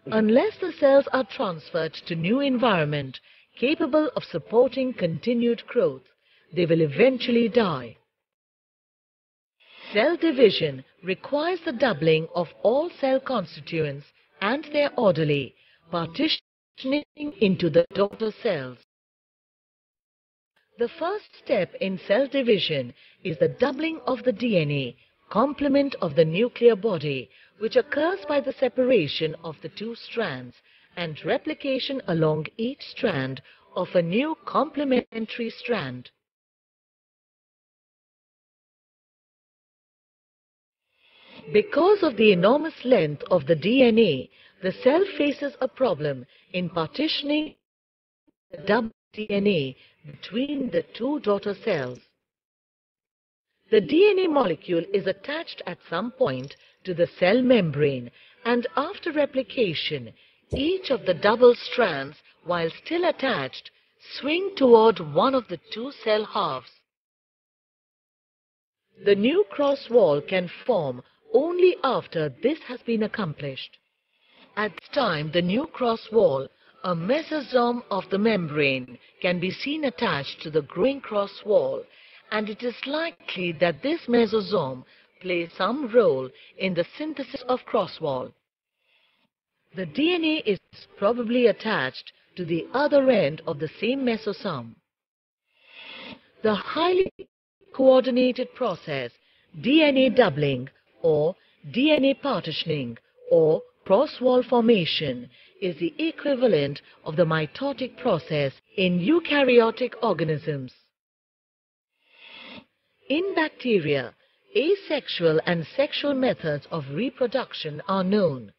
Unless the cells are transferred to new environment capable of supporting continued growth, they will eventually die. Cell division requires the doubling of all cell constituents and their orderly partitioning into the daughter cells. The first step in cell division is the doubling of the DNA, complement of the nuclear body, which occurs by the separation of the two strands and replication along each strand of a new complementary strand. Because of the enormous length of the DNA, the cell faces a problem in partitioning the double DNA between the two daughter cells. The DNA molecule is attached at some point to the cell membrane, and after replication, each of the double strands, while still attached, swing toward one of the two cell halves. The new cross wall can form only after this has been accomplished. At this time, the new cross wall, a mesosome of the membrane, can be seen attached to the growing cross wall, and it is likely that this mesosome plays some role in the synthesis of cross wall. The DNA is probably attached to the other end of the same mesosome. The highly coordinated process, DNA doubling or DNA partitioning or cross-wall formation, is the equivalent of the mitotic process in eukaryotic organisms. In bacteria, asexual and sexual methods of reproduction are known.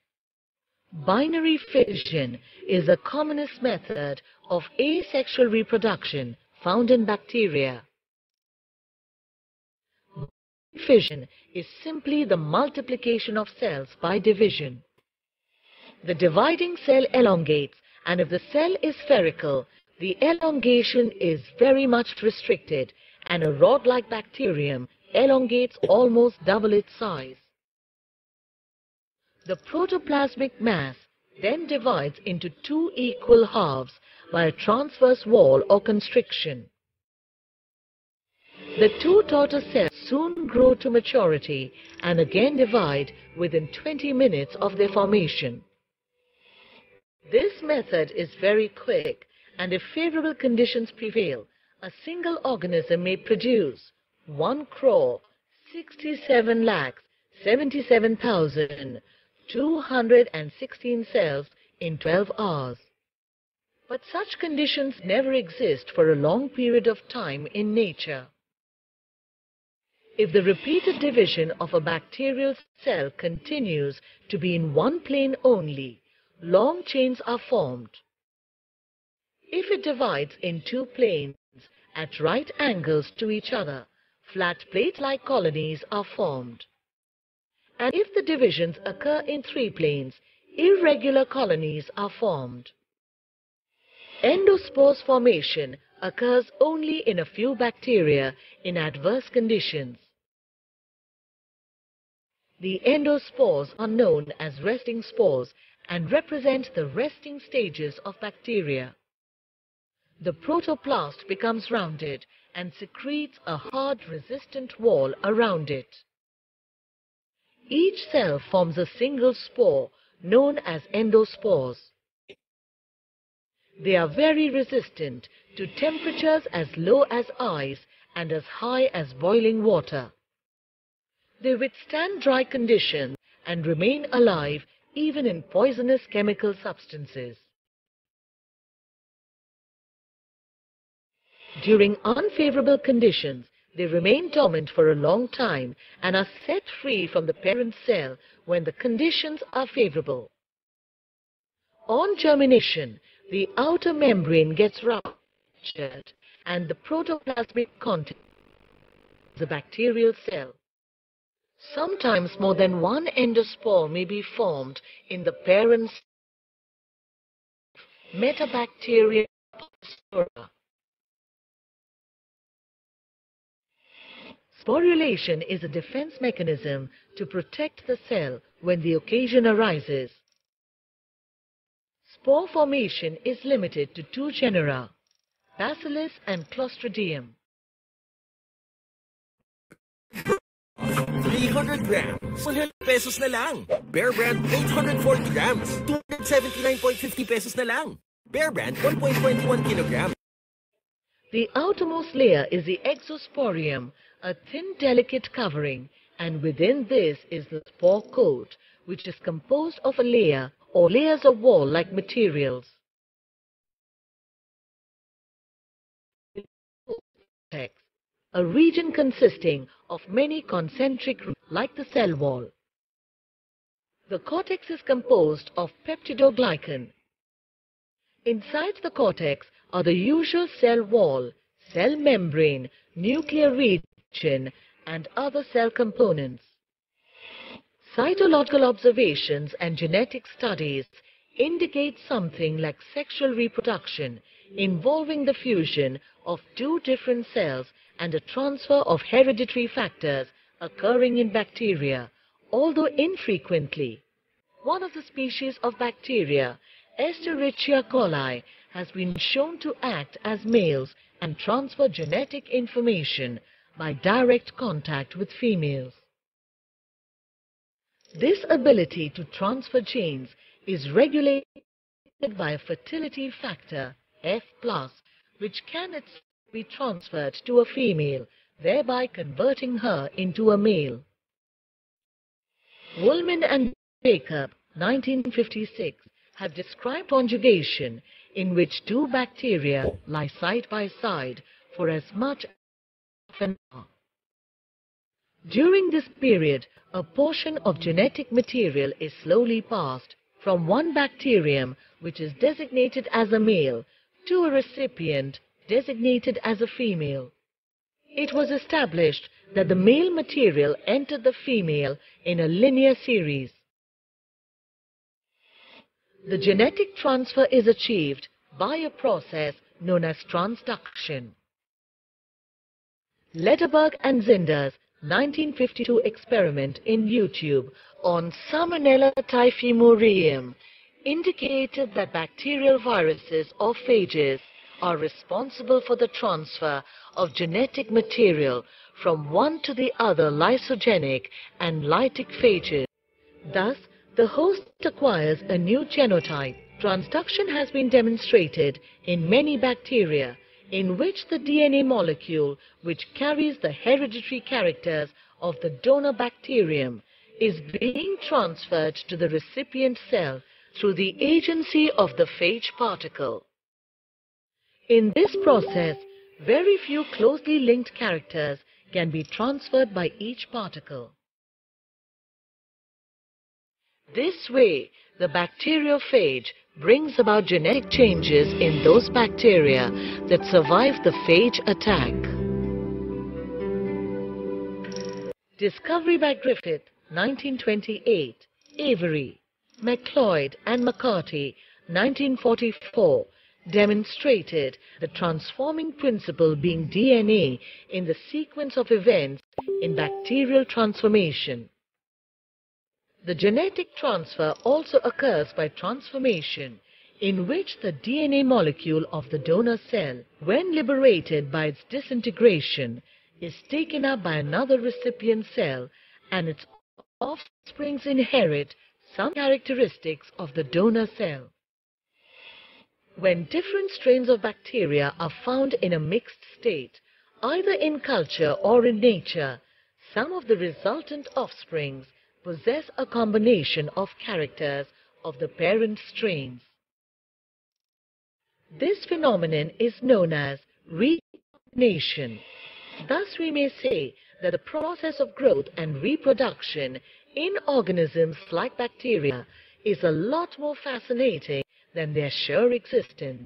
Binary fission is the commonest method of asexual reproduction found in bacteria. Fission is simply the multiplication of cells by division. The dividing cell elongates, and if the cell is spherical, the elongation is very much restricted, and a rod-like bacterium elongates almost double its size. The protoplasmic mass then divides into two equal halves by a transverse wall or constriction. The two daughter cells soon grow to maturity and again divide within 20 minutes of their formation. This method is very quick, and if favorable conditions prevail, a single organism may produce 1,67,77,216 cells in 12 hours. But such conditions never exist for a long period of time in nature. If the repeated division of a bacterial cell continues to be in one plane only, long chains are formed. If it divides in two planes at right angles to each other, flat plate-like colonies are formed. And if the divisions occur in three planes, irregular colonies are formed. Endospores formation occurs only in a few bacteria in adverse conditions. The endospores are known as resting spores and represent the resting stages of bacteria. The protoplast becomes rounded and secretes a hard resistant wall around it. Each cell forms a single spore known as endospores. They are very resistant to temperatures as low as ice and as high as boiling water. They withstand dry conditions and remain alive even in poisonous chemical substances. During unfavorable conditions, they remain dormant for a long time and are set free from the parent cell when the conditions are favorable. On germination, the outer membrane gets ruptured and the protoplasmic content of the bacterial cell. Sometimes more than one endospore may be formed in the parent Metabacteria spora. Sporulation is a defense mechanism to protect the cell when the occasion arises. Spore formation is limited to two genera, Bacillus and Clostridium. 300 grams, 100 pesos na lang. Bear Brand 840 grams, 279.50 pesos na lang. Bear Brand 1.21 kilograms. The outermost layer is the exosporium, a thin delicate covering, and within this is the spore coat, which is composed of a layer or layers of wall-like materials. A region consisting of many concentric rings like the cell wall. The cortex is composed of peptidoglycan. Inside the cortex are the usual cell wall, cell membrane, nuclear region, and other cell components. Cytological observations and genetic studies indicate something like sexual reproduction involving the fusion of two different cells and a transfer of hereditary factors occurring in bacteria, although infrequently. One of the species of bacteria, Escherichia coli, has been shown to act as males and transfer genetic information by direct contact with females. This ability to transfer genes is regulated by a fertility factor, F+, which can itself be transferred to a female, thereby converting her into a male. Woolman and Jacob, 1956, have described conjugation in which two bacteria lie side by side for as much as an hour. During this period, a portion of genetic material is slowly passed from one bacterium, which is designated as a male, to a recipient designated as a female. It was established that the male material entered the female in a linear series. The genetic transfer is achieved by a process known as transduction. Lederberg and Zinder's 1952 experiment in YouTube on Salmonella typhimurium indicated that bacterial viruses or phages are responsible for the transfer of genetic material from one to the other lysogenic and lytic phages. Thus, the host acquires a new genotype. Transduction has been demonstrated in many bacteria in which the DNA molecule, which carries the hereditary characters of the donor bacterium, is being transferred to the recipient cell through the agency of the phage particle. In this process, very few closely linked characters can be transferred by each particle. This way, the bacteriophage brings about genetic changes in those bacteria that survive the phage attack. Discovery by Griffith, 1928, Avery, MacLeod and McCarty, 1944, demonstrated the transforming principle being DNA in the sequence of events in bacterial transformation. The genetic transfer also occurs by transformation, in which the DNA molecule of the donor cell, when liberated by its disintegration, is taken up by another recipient cell and its offsprings inherit some characteristics of the donor cell. When different strains of bacteria are found in a mixed state, either in culture or in nature, some of the resultant offsprings possess a combination of characters of the parent strains. This phenomenon is known as recombination. Thus we may say that the process of growth and reproduction in organisms like bacteria is a lot more fascinating than their sheer existence.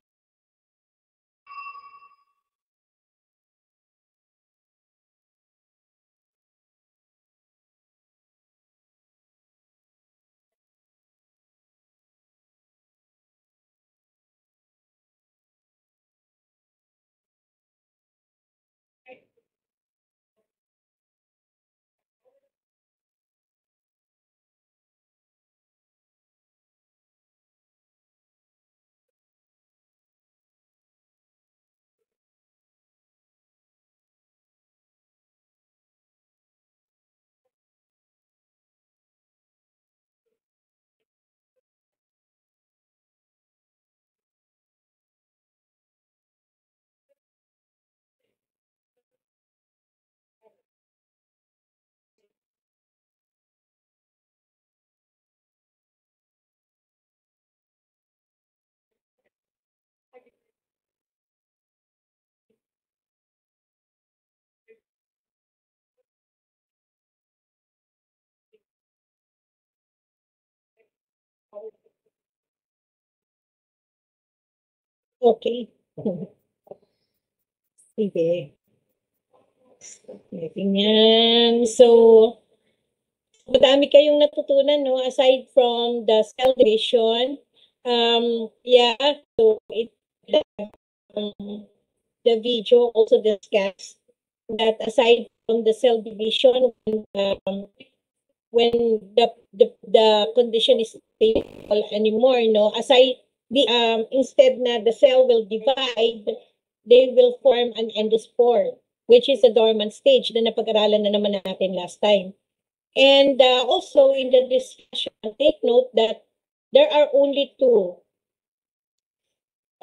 Okay. Sige. Ganyan. So, madami kayong natutunan, no? Aside from the cell division, yeah, so the video also discussed that aside from the cell division, when the condition is stable anymore, no? Aside instead na the cell will divide, they will form an endospore, which is a dormant stage na napag-aralan na naman natin last time. And also in the discussion, take note that there are only two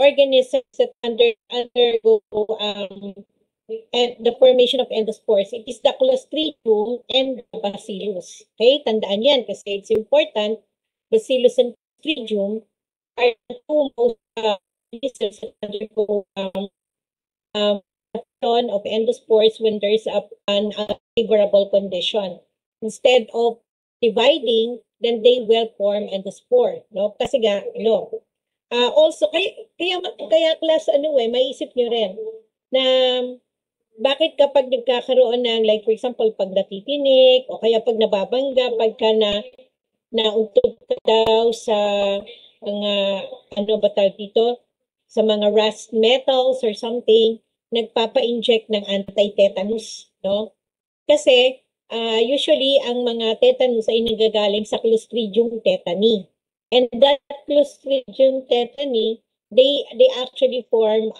organisms that undergo and the formation of endospores. It is the Clostridium and the Bacillus. Okay, tandaan yan kasi it's important. Bacillus and Clostridium are the two most organisms that undergo of endospores when there's an unfavorable condition. Instead of dividing, then they will form endospore. No? Kasi nga, no. Also, kaya class, maiisip nyo rin na bakit kapag nagkakaroon ng, like for example, pag natitinik, o kaya pag nababangga, pagka nauntog ka daw sa mga, sa mga rust metals or something, nagpapa-inject ng anti-tetanus, no? Kasi, usually, ang mga tetanus ay nagagaling sa Clostridium tetani. And that Clostridium tetani, they actually form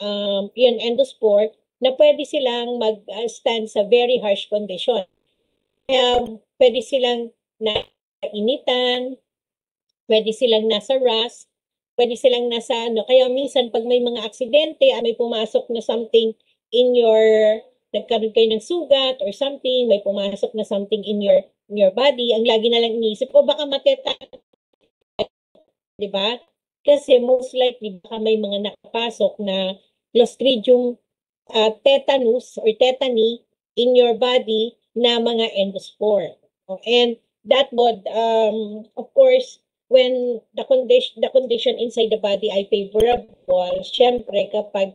endospore na pwede silang mag-stand sa very harsh condition. Kaya pwede silang nainitan, pwede silang nasa rust, pwede silang nasa kaya minsan pag may mga aksidente, may pumasok na something in your, nagkaroon kayo ng sugat or something, may pumasok na something in your body, ang lagi na lang iniisip ko, baka di ba? Kasi most likely baka may mga nakapasok na Clostridium tetanus or tetany in your body na mga endospore. And that would, of course, when the condition inside the body ay favorable, syempre kapag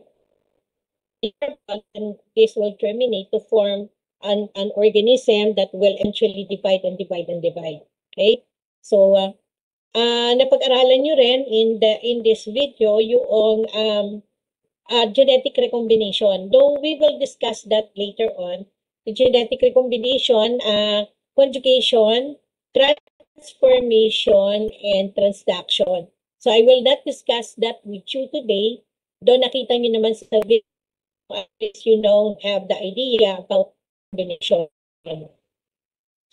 this will terminate to form an organism that will eventually divide and divide and divide. Okay? So, napag-aralan nyo rin in this video yung genetic recombination. Though we will discuss that later on. The genetic recombination, conjugation, transformation, and transduction. So I will not discuss that with you today. Doon nakita nyo naman sa video, at least you know, have the idea about combination.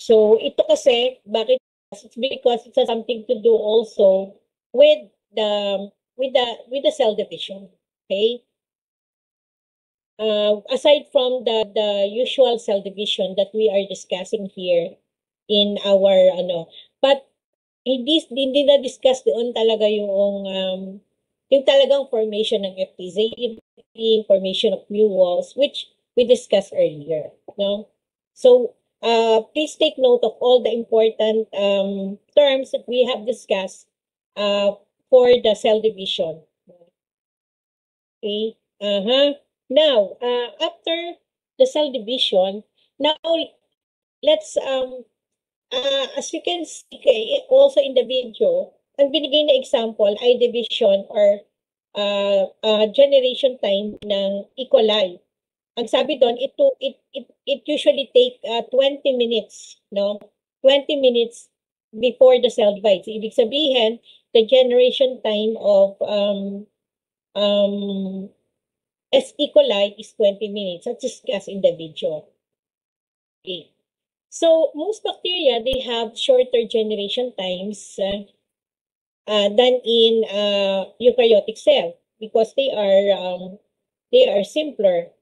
So ito kasi, bakit? It's because it has something to do also with the cell division. Okay. Aside from the usual cell division that we are discussing here in our but hindi na discuss doon talaga yung talagang formation ng FTZ, formation of new walls, which we discussed earlier, no? So please take note of all the important terms that we have discussed for the cell division. Okay. Now, after the cell division, now let's as you can see also in the video, ang binigay na example ay division or generation time ng E. coli. Ang sabi doon, it usually take 20 minutes, no? 20 minutes before the cell divides. Ibig sabihin, the generation time of S. E. coli is 20 minutes. That's discussed in the video. Okay. So most bacteria, they have shorter generation times than in eukaryotic cell because they are simpler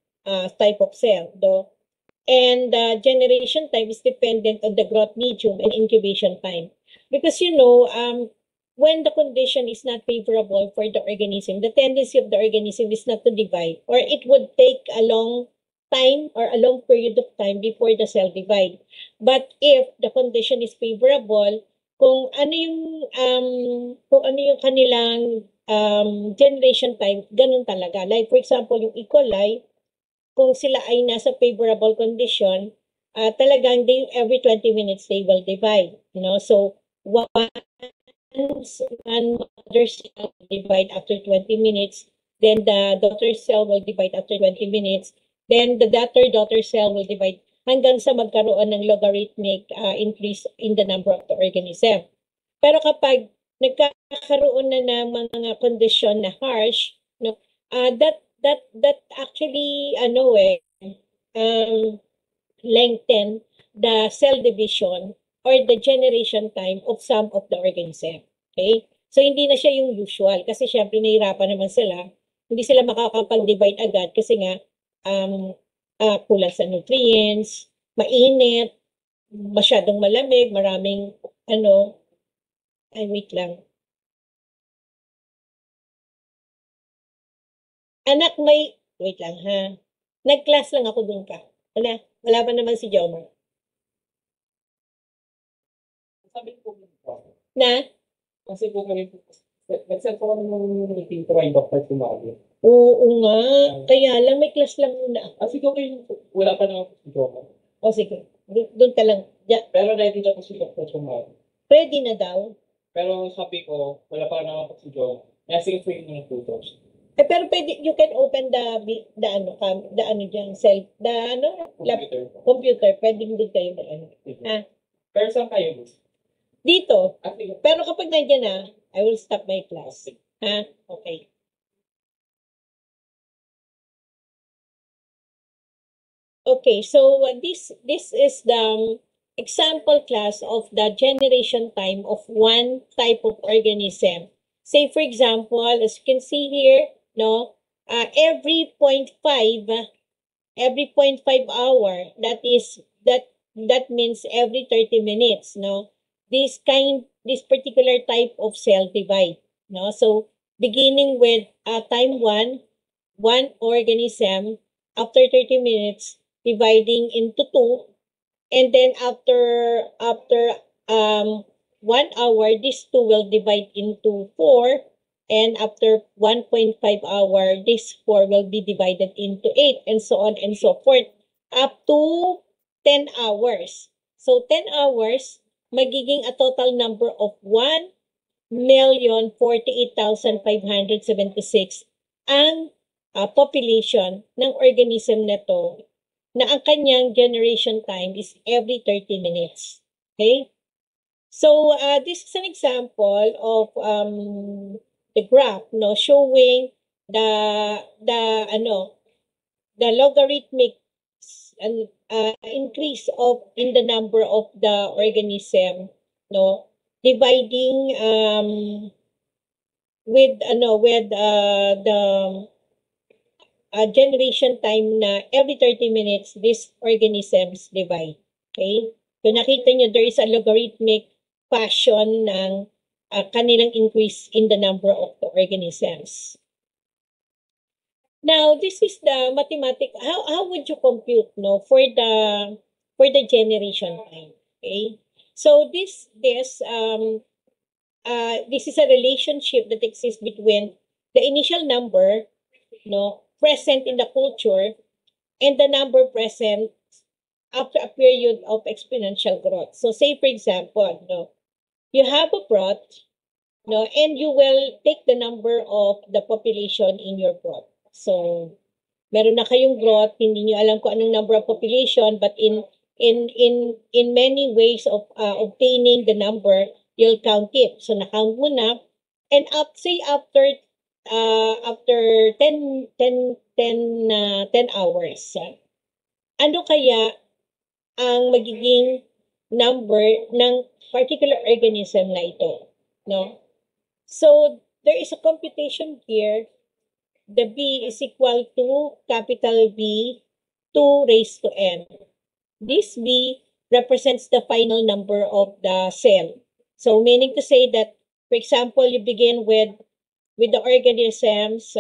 type of cell, though. And generation time is dependent on the growth medium and incubation time. Because when the condition is not favorable for the organism, the tendency of the organism is not to divide, or it would take a long time or a long period of time before the cell divide. But if the condition is favorable, kung ano yung kanilang generation time, ganun talaga. Like for example, yung E. coli, kung sila ay nasa favorable condition, talagang every 20 minutes they will divide. So one mother cell will divide after 20 minutes, then the daughter cell will divide after 20 minutes, then the daughter cell will divide hanggang sa magkaroon ng logarithmic increase in the number of the organism. Pero kapag nagkakaroon na ng mga condition na harsh, that actually lengthen the cell division or the generation time of some of the organism. Okay? So hindi na siya yung usual kasi syempre nahihirapan naman sila. Hindi sila makakapag-divide agad kasi nga kulang sa nutrients, mainit, masyadong malamig, maraming wait lang. Anak, wait lang ha. Nag-class lang ako dun ka. Wala pa naman si Jomar. Sabi ko Na? kasi po kami nag-send ko kami ng meeting ko kay Dr. Tumago. Oo nga. Kaya lang, may class lang muna. Sige, okay. Wala pa naman po si Joma. O sige, doon ka lang. Pero ready na po si Dr. Tumago. Ready na daw? Pero sabi ko, wala pa naman po si Joma. Kaya sige po yung tutos. Pero pwede, you can open the computer. Pwede doon kayo Pero saan kayo? Dito. Sige. Pero kapag nandiyan na, I will stop my class. Okay. Okay, so this is the example class of the generation time of one type of organism. Say for example, as you can see here, every 0.5 hour, that means every 30 minutes, this particular type of cell divide. No? So beginning with time one organism after 30 minutes dividing into two, and then after 1 hour, this two will divide into four, and after 1.5 hour, this four will be divided into eight, and so on and so forth, up to 10 hours. So 10 hours, magiging a total number of 1,048,576 ang population ng organism na to, na ang kanyang generation time is every 30 minutes. Okay? So this is an example of the graph, no, showing the logarithmic increase of in the number of the organism, no, dividing with the generation time na every 30 minutes these organisms divide. Okay? So nakita nyo, there is a logarithmic fashion ng kanilang increase in the number of the organisms. Now, this is the mathematic. How would you compute, no, for the generation time? Okay, so this is a relationship that exists between the initial number, no, present in the culture and the number present after a period of exponential growth. So, say for example, no, you have a broth, no, and you will take the number of the population in your broth. So, meron na kayong growth, hindi niyo alam kung anong number of population, but in many ways of obtaining the number, you'll count it. So, na-count mo na, and after 10 hours, ano kaya ang magiging number ng particular organism na ito, no? So, there is a computation here. The B is equal to capital B 2 raised to n. This B represents the final number of the cell. So, meaning to say that, for example, you begin with the organisms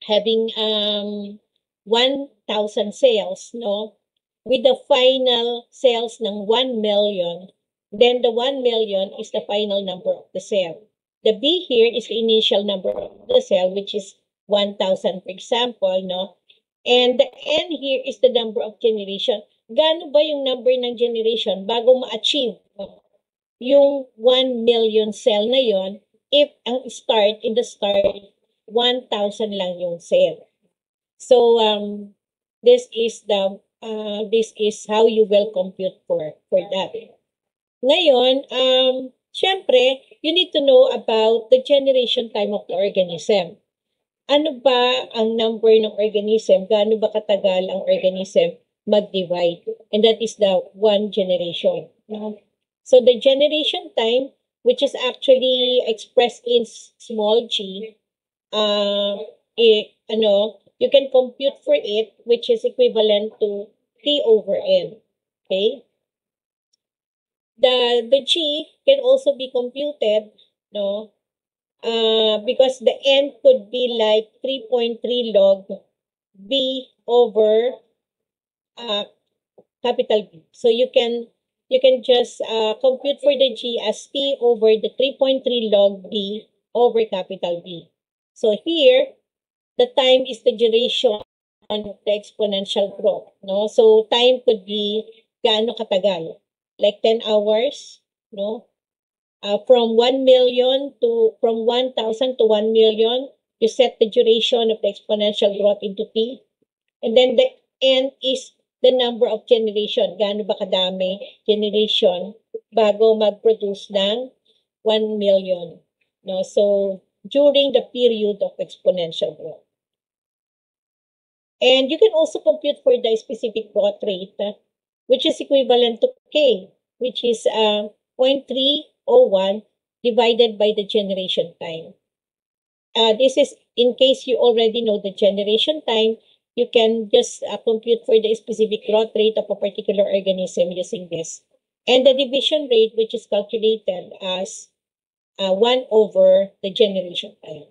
having 1,000 cells, no? With the final cells ng 1 million, then the 1 million is the final number of the cell. The B here is the initial number of the cell, which is 1,000, for example, no? And the N here is the number of generation. Gaano ba yung number ng generation bago ma-achieve yung 1 million cell na yon if ang start, 1,000 lang yung cell. So, this is how you will compute for that. Ngayon, syempre, you need to know about the generation time of the organism. Ano ba ang number ng organism? Gaano ba katagal ang organism mag-divide? And that is the one generation. So the generation time, which is actually expressed in small g, you can compute for it, which is equivalent to T over N. Okay? The G can also be computed, no? Because the N could be like 3.3 log B over capital B. So you can just compute for the G as T over the 3.3 log B over capital B. So here, the time is the duration of the exponential growth. No? So time could be gaano katagal? Like 10 hours, no? From 1,000 to 1 million, you set the duration of the exponential growth into T. And then the N is the number of generation. Gaano ba kadami generation bago mag-produce ng 1 million. No? So, during the period of exponential growth. And you can also compute for the specific growth rate, which is equivalent to K, which is 0.301 divided by the generation time. This is in case you already know the generation time, you can just compute for the specific growth rate of a particular organism using this. and the division rate, which is calculated as 1 over the generation time.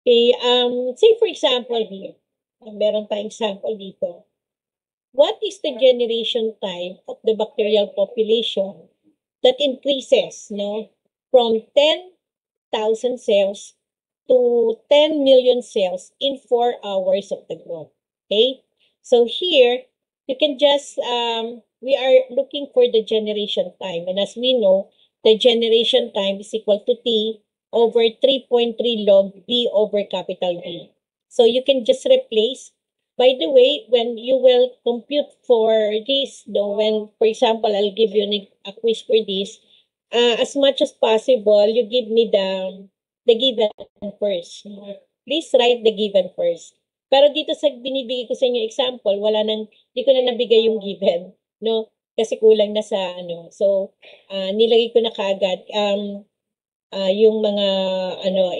Okay, say for example here, meron tayong example dito. What is the generation time of the bacterial population that increases, from 10,000 cells to 10 million cells in 4 hours of the growth? Okay, so here you can just we are looking for the generation time, and as we know, the generation time is equal to T over 3.3 log B over capital B. So you can just replace. By the way, when you will compute for this, when, for example, I'll give you a quiz for this, as much as possible, you give me the given first. Please write the given first. Pero dito sa binibigay ko sa inyo example, di ko na nabigay yung given, no? Kasi kulang na sa So, nilagay ko na kaagad yung mga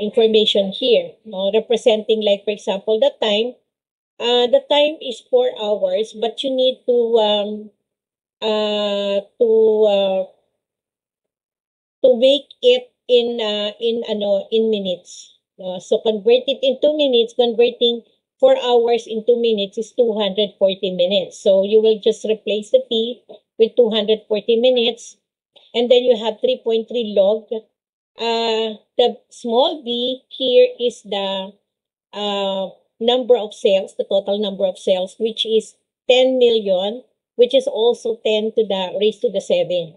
information here, no? Representing, like for example, the time is 4 hours, but you need to make it in minutes. So convert it into minutes. Converting 4 hours into minutes is 240 minutes. So you will just replace the T with 240 minutes, and then you have 3.3 log. The small b here is the number of cells, the total number of cells, which is 10 million, which is also 10 to the raised to the 7.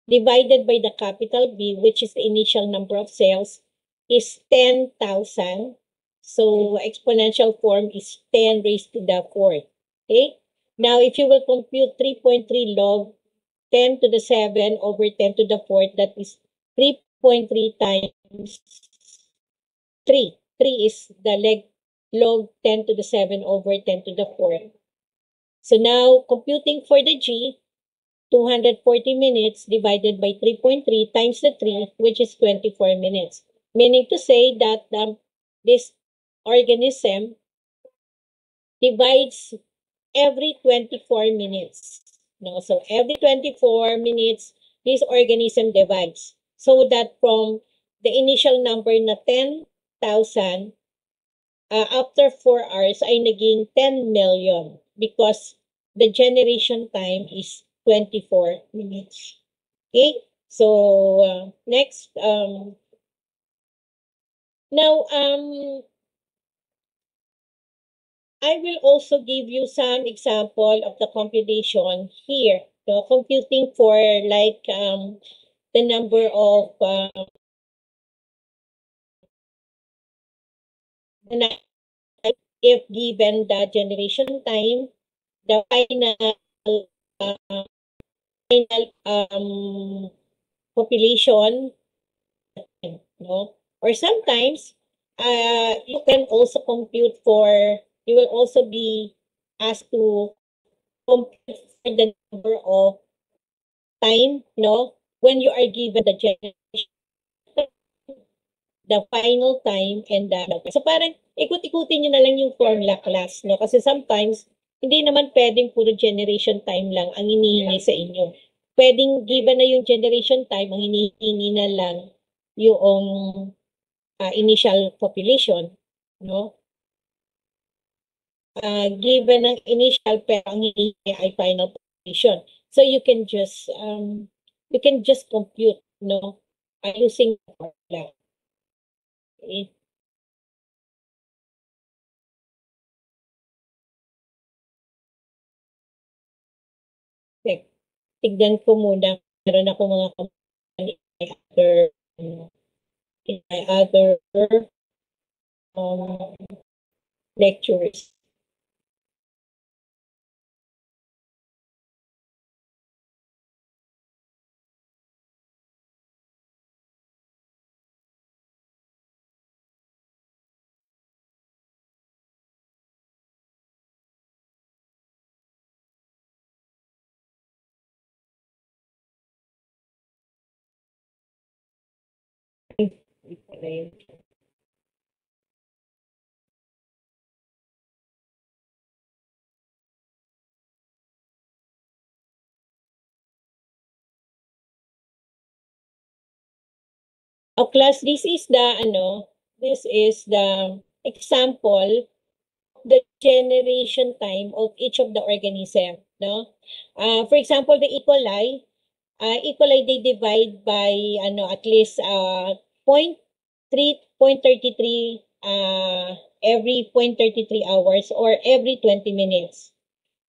Divided by the capital B, which is the initial number of cells, is 10,000. So exponential form is 10 raised to the 4th. Okay? Now, if you will compute 3.3 log 10 to the 7 over 10 to the 4th, that is 3.3 times 3. 3 is the log 10 to the 7 over 10 to the 4th. So now, computing for the G, 240 minutes divided by 3.3 times the 3, which is 24 minutes. Meaning to say that this organism divides every 24 minutes. No? So every 24 minutes, this organism divides. So that from the initial number na 10,000, after 4 hours ay naging 10 million because the generation time is 24 minutes. Okay? So next, now I will also give you some example of the computation here. So computing for like the number of if given the generation time, the final population, no? Or sometimes you can also compute you will also be asked to compute for the number of time, no? When you are given the generation, the final time, and so parang ikut-ikutin nyo na lang yung formula class, no? Kasi sometimes, hindi naman pwedeng puro generation time lang ang hinihingi sa inyo. Pwedeng given na yung generation time, ang hinihingi na lang yung initial population, no? Given ang initial, pero ang hinihingi ay final population. So you can just compute, no? Using the formula. Okay. Tignan ko muna. Meron ako mga in my other lectures. class, this is the example, the generation time of each of the organism, no? For example, the E. coli, they divide by at least 0.33 every 0.33 hours or every 20 minutes.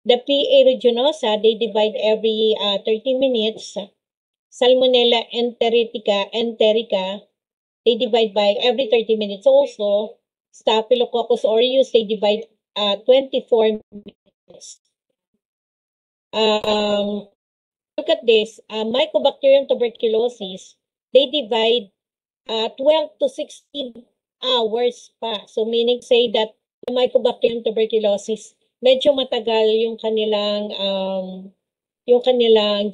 The P. aeruginosa, they divide every 30 minutes. Salmonella enterica, they divide by every 30 minutes also. Staphylococcus aureus, they divide 24 minutes. Look at this, Mycobacterium tuberculosis, they divide 12 to 16 hours pa. So meaning say that the Mycobacterium tuberculosis, medyo matagal yung kanilang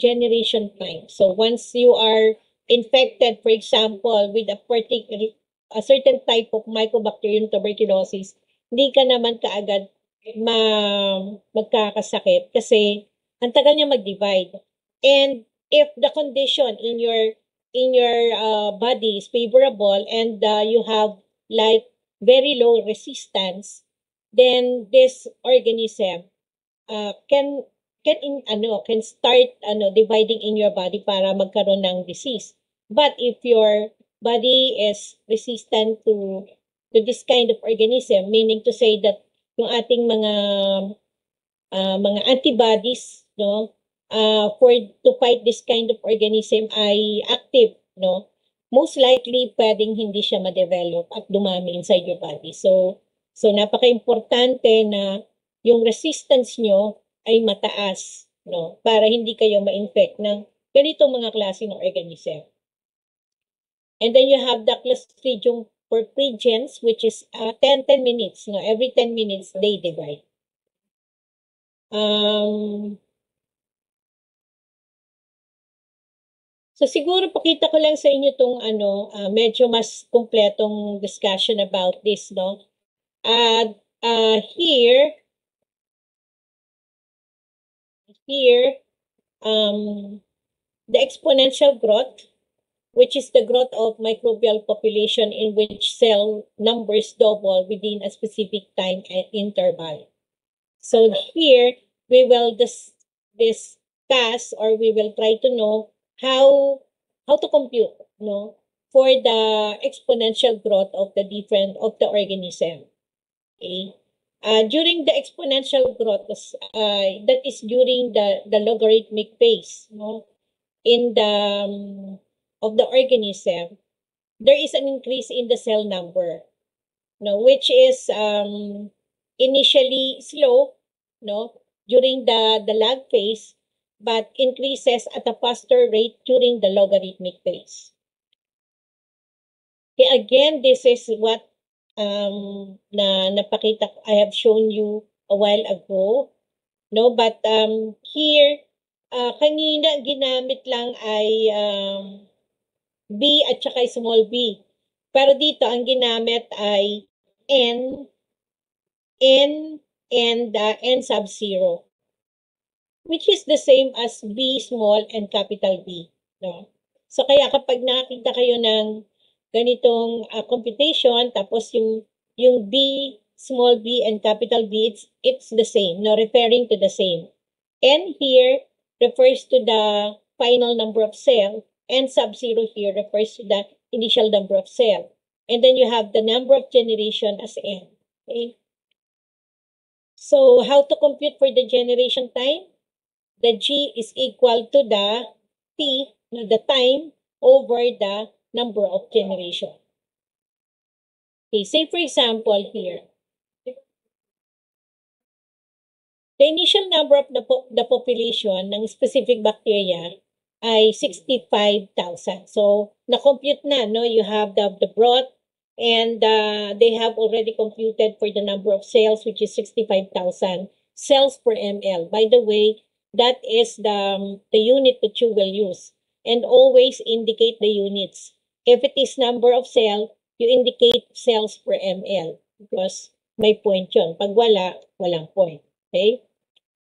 generation time. So once you are infected, for example, with a certain type of Mycobacterium tuberculosis, hindi ka naman kaagad magkakasakit kasi ang tagal niya mag-divide. And if the condition in your body is favorable and you have like very low resistance, then this organism can start dividing in your body para magkaroon ng disease. But if your body is resistant to this kind of organism, meaning to say that yung ating mga antibodies, no, to fight this kind of organism ay active, no, most likely pwedeng hindi siya ma-develop at dumami inside your body. So napaka-importante na yung resistance nyo ay mataas, no, para hindi kayo ma-infect ng ganitong mga klase ng organism. And then you have the Clostridium perfringens, which is 10 minutes, no, every 10 minutes they divide. So siguro pakita ko lang sa inyo tong medyo mas kumpletong discussion about this, no. Here the exponential growth, which is the growth of microbial population in which cell numbers double within a specific time interval. So here we will discuss, or we will try to know how to compute, no, for the exponential growth of the organism. Okay. During the exponential growth, that is during the logarithmic phase, no, in the of the organism, there is an increase in the cell number, no, which is initially slow, no, during the lag phase, but increases at a faster rate during the logarithmic phase. Okay, again, this is what napakita, I have shown you a while ago, no, but here kanina ginamit lang ay B at saka small b, pero dito ang ginamit ay N and N sub 0, which is the same as B small and capital B, no. So kaya kapag nakakita kayo ng ganitong computation, tapos yung B, small b, and capital B, it's the same, no, referring to the same. N here refers to the final number of cell, and sub 0 here refers to the initial number of cell. And then you have the number of generation as N. Okay? So how to compute for the generation time? The G is equal to the T, the time, over the number of generation. Okay, say for example here, the initial number of the population ng specific bacteria ay 65,000. So na-compute na, no? You have the broth, and they have already computed for the number of cells, which is 65,000 cells per ml. By the way, that is the unit that you will use, and always indicate the units. If it is number of cell, you indicate cells per ml because may point yun. Pag wala, walang point. Okay?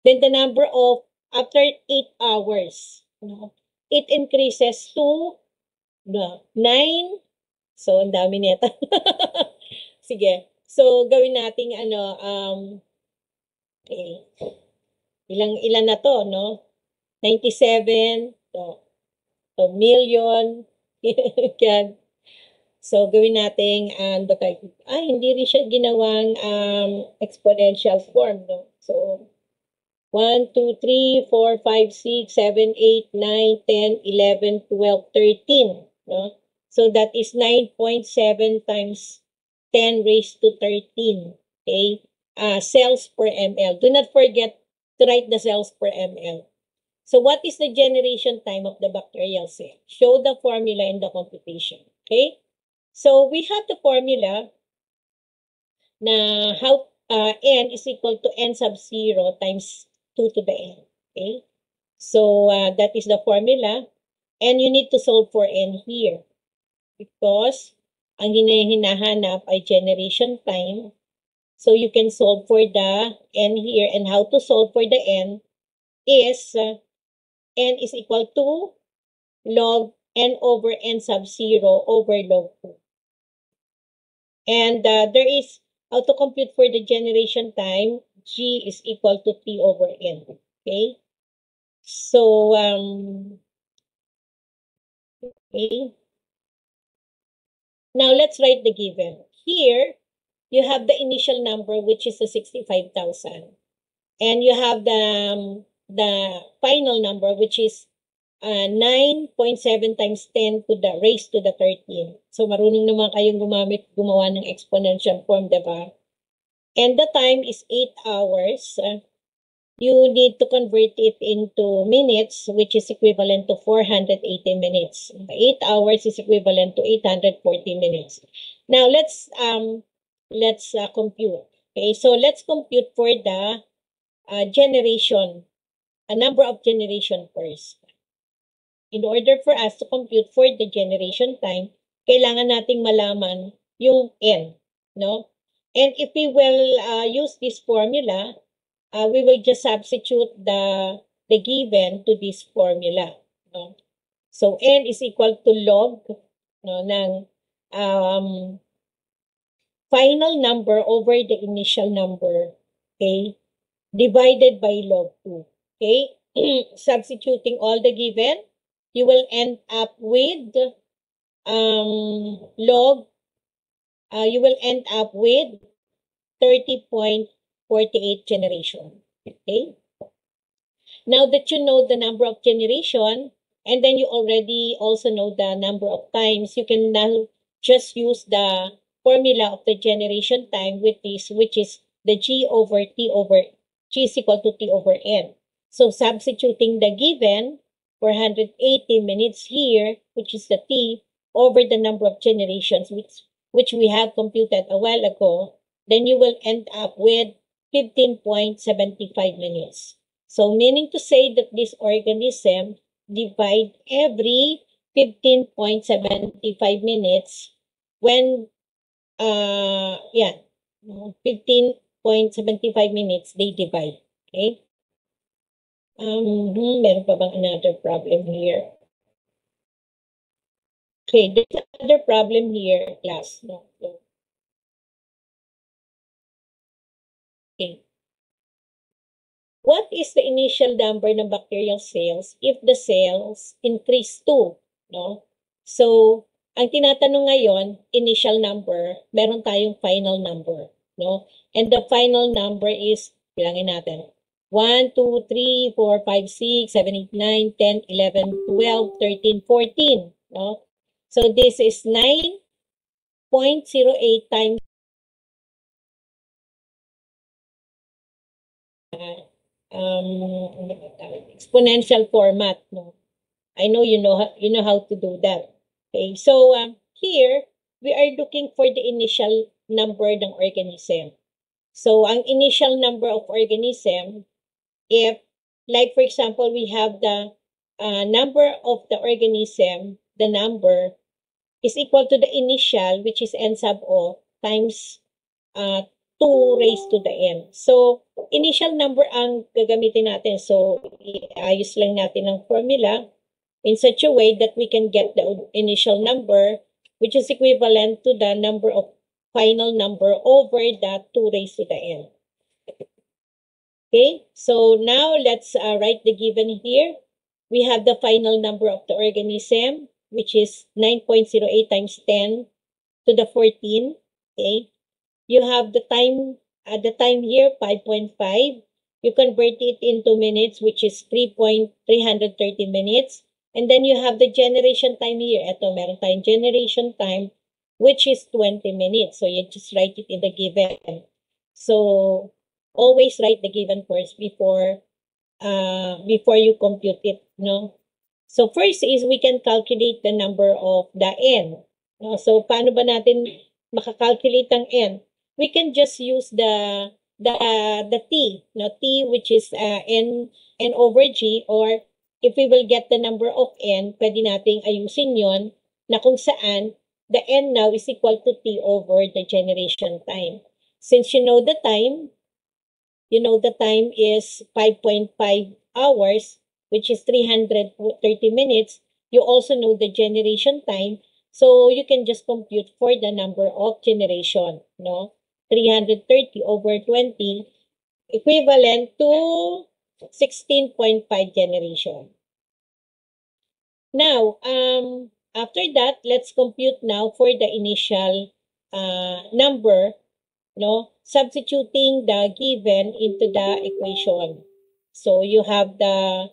Then the number of, after 8 hours, it increases to 9 So, ang dami nito. Sige. So, gawin nating okay. Ilan na to, no? 97, to million. Yan. So, gawin nating, hindi rin siya ginawang exponential form, no? So, 1, 2, 3, 4, 5, 6, 7, 8, 9, 10, 11, 12, 13, no? So, that is 9.7 times 10 raised to 13, okay? Cells per ml. Do not forget to write the cells per ml. So, what is the generation time of the bacterial cell? Show the formula in the computation, okay? So, we have the formula na how n is equal to n sub 0 times 2 to the n, okay? So, that is the formula. And you need to solve for n here because ang hinahanap ay generation time. So, you can solve for the n here. And how to solve for the n is n is equal to log n over n sub 0 over log 2. And there is how to compute for the generation time. G is equal to T over N. Okay? So, okay. Now, let's write the given. Here, you have the initial number, which is the 65,000. And you have the final number, which is 9.7 times 10 to the raised to the 13. So, marunong naman kayong gumawa ng exponential form, diba? And the time is 8 hours. You need to convert it into minutes, which is equivalent to 480 minutes. 8 hours is equivalent to 840 minutes. Now, let's compute. Okay, so let's compute for the generation, a number of generation first. In order for us to compute for the generation time, kailangan nating malaman yung n, no? And if we will use this formula, we will just substitute the given to this formula, no? So, n is equal to log, no, ng final number over the initial number, okay, divided by log 2, okay? Substituting all the given, you will end up with you will end up with 30.48 generation. Okay? Now that you know the number of generation, and then you already also know the number of times, you can now just use the formula of the generation time with this, which is the G over T over G is equal to T over N. So substituting the given 480 minutes here, which is the T, over the number of generations, which we have computed a while ago, then you will end up with 15.75 minutes. So meaning to say that this organism divide every 15.75 minutes when 15.75 minutes they divide. Okay? Meron pa bang another problem here? Okay, there's another problem here, class. No. Okay. What is the initial number ng bacterial cells if the cells increase 2? No? So, ang tinatanong ngayon, initial number, meron tayong final number. No? And the final number is, bilangin natin, 1, 2, 3, 4, 5, 6, 7, 8, 9, 10, 11, 12, 13, 14. No? So, this is 9.08 times exponential format. No? I know you know how to do that. Okay, so here, we are looking for the initial number ng organism. So, ang initial number of organism, if, like for example, we have the number of the organism, the number is equal to the initial, which is n sub O, times 2 raised to the n. So, initial number ang gagamitin natin. So, iayos lang natin ang formula in such a way that we can get the initial number, which is equivalent to the number of final number over the 2 raised to the n. Okay, so now let's write the given here. We have the final number of the organism, which is 9.08 times 10 to the 14. Okay, you have the time here, 5.5. You convert it into minutes, which is 3.330 minutes. And then you have the generation time here. Ito, meron tayong generation time, which is 20 minutes. So you just write it in the given. So always write the given first before you compute it, no? So first is we can calculate the number of the n. No? So paano ba natin makakalculate ang n? We can just use the t, no? T, which is n over g, or if we will get the number of n, pwede nating ayusin yon na kung saan the n now is equal to t over the generation time. Since you know the time is 5.5 hours, which is 330 minutes. You also know the generation time, so you can just compute for the number of generation, no? 330 over 20, equivalent to 16.5 generation. Now, after that, let's compute now for the initial number, no? Substituting the given into the equation. So you have the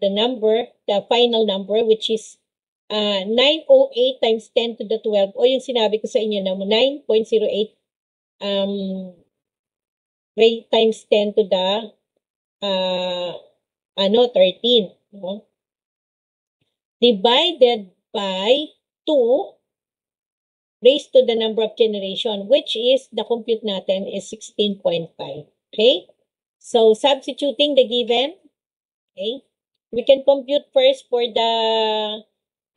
number, the final number, which is 908 times 10 to the 12, o yung sinabi ko sa inyo na 9.08 times 10 to the 13, no? Divided by 2 raised to the number of generation, which is, the compute natin is 16.5. Okay? So, substituting the given, okay? We can compute first for the,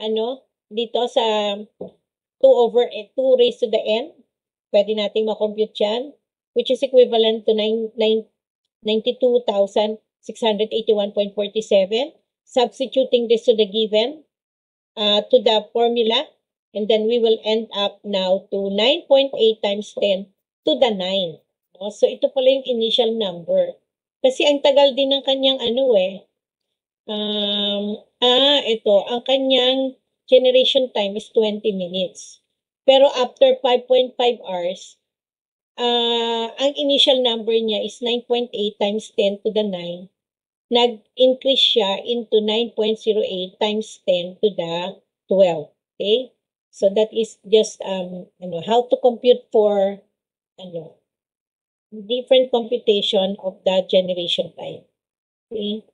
dito sa 2 raised to the n. Pwede natin makompute yan, which is equivalent to 92,681.47. Substituting this to the given, to the formula, and then we will end up now to 9.8 times 10 to the 9. No? So, ito pala yung initial number. Kasi ang tagal din ng kanyang ito, ang kanyang generation time is 20 minutes. Pero after 5.5 hours, ang initial number niya is 9.8 times 10 to the 9. Nag-increase siya into 9.08 times 10 to the 12. Okay? So that is just how to compute for different computation of the generation time. Okay?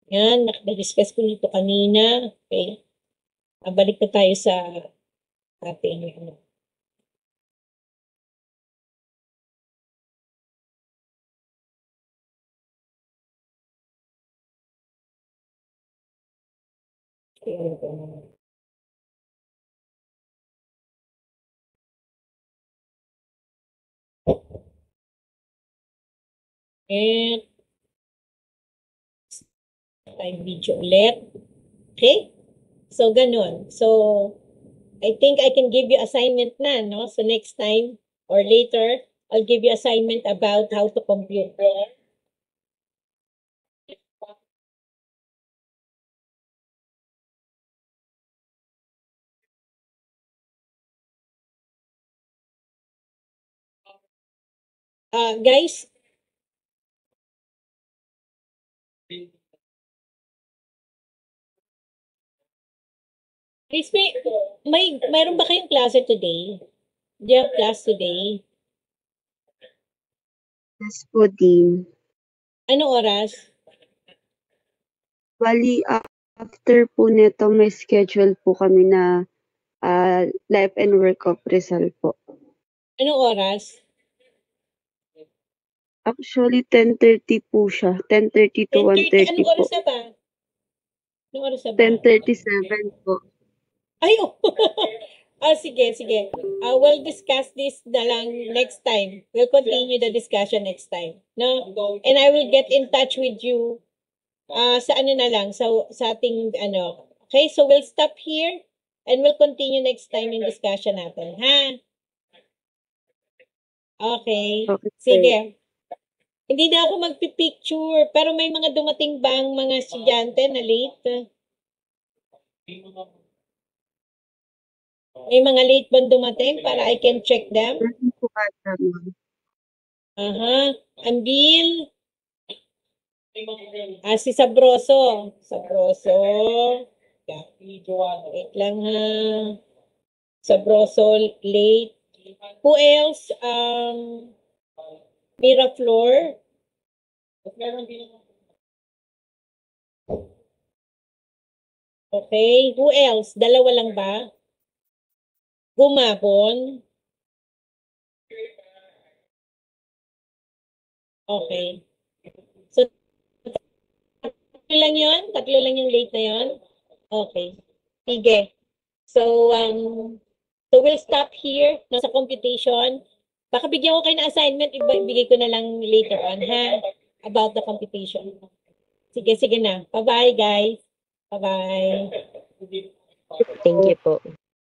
Yan, nakadiscuss ko nito kanina. Okay? Balik na tayo sa ating and time video ulit. Okay? So, ganun. So, I think I can give you assignment na, no? So, next time or later, I'll give you assignment about how to compute. Guys, please, mayroon ba kayong klase today? Do you have class today? Yes po, Dean. Anong oras? Bali, after po nito, may schedule po kami na life and work of Rizal po. Anong oras? Actually, 10:30 po siya. 10:30 to 1:30 Anong po. oras na ba? Anong oras na ba? 10:37 po. Ay, sige. We'll discuss this na lang next time. We'll continue the discussion next time. No? And I will get in touch with you sa sa ating Okay, so we'll stop here and we'll continue next time yung discussion natin, ha? Okay. Okay, sir. Sige. Hindi na ako magpipicture, pero may mga dumating bang mga estudyante na late? May mga late bang dumating para I can check them? Meron po ata, ma'am. Aha. Ambil. Si Sabroso. Sabroso. Wait lang ha. Sabroso late. Who else? Miraflor. Okay. Who else? Dalawa lang ba? Gumabon. Okay. So, tatlo lang yun? Tatlo lang yung late na yun? Okay. Sige. So, we'll stop here no, sa computation. Baka bigyan ko kayo ng assignment, ibigay ko na lang later on, ha? About the computation. Sige, sige na. Bye-bye, guys. Bye-bye. Thank you po.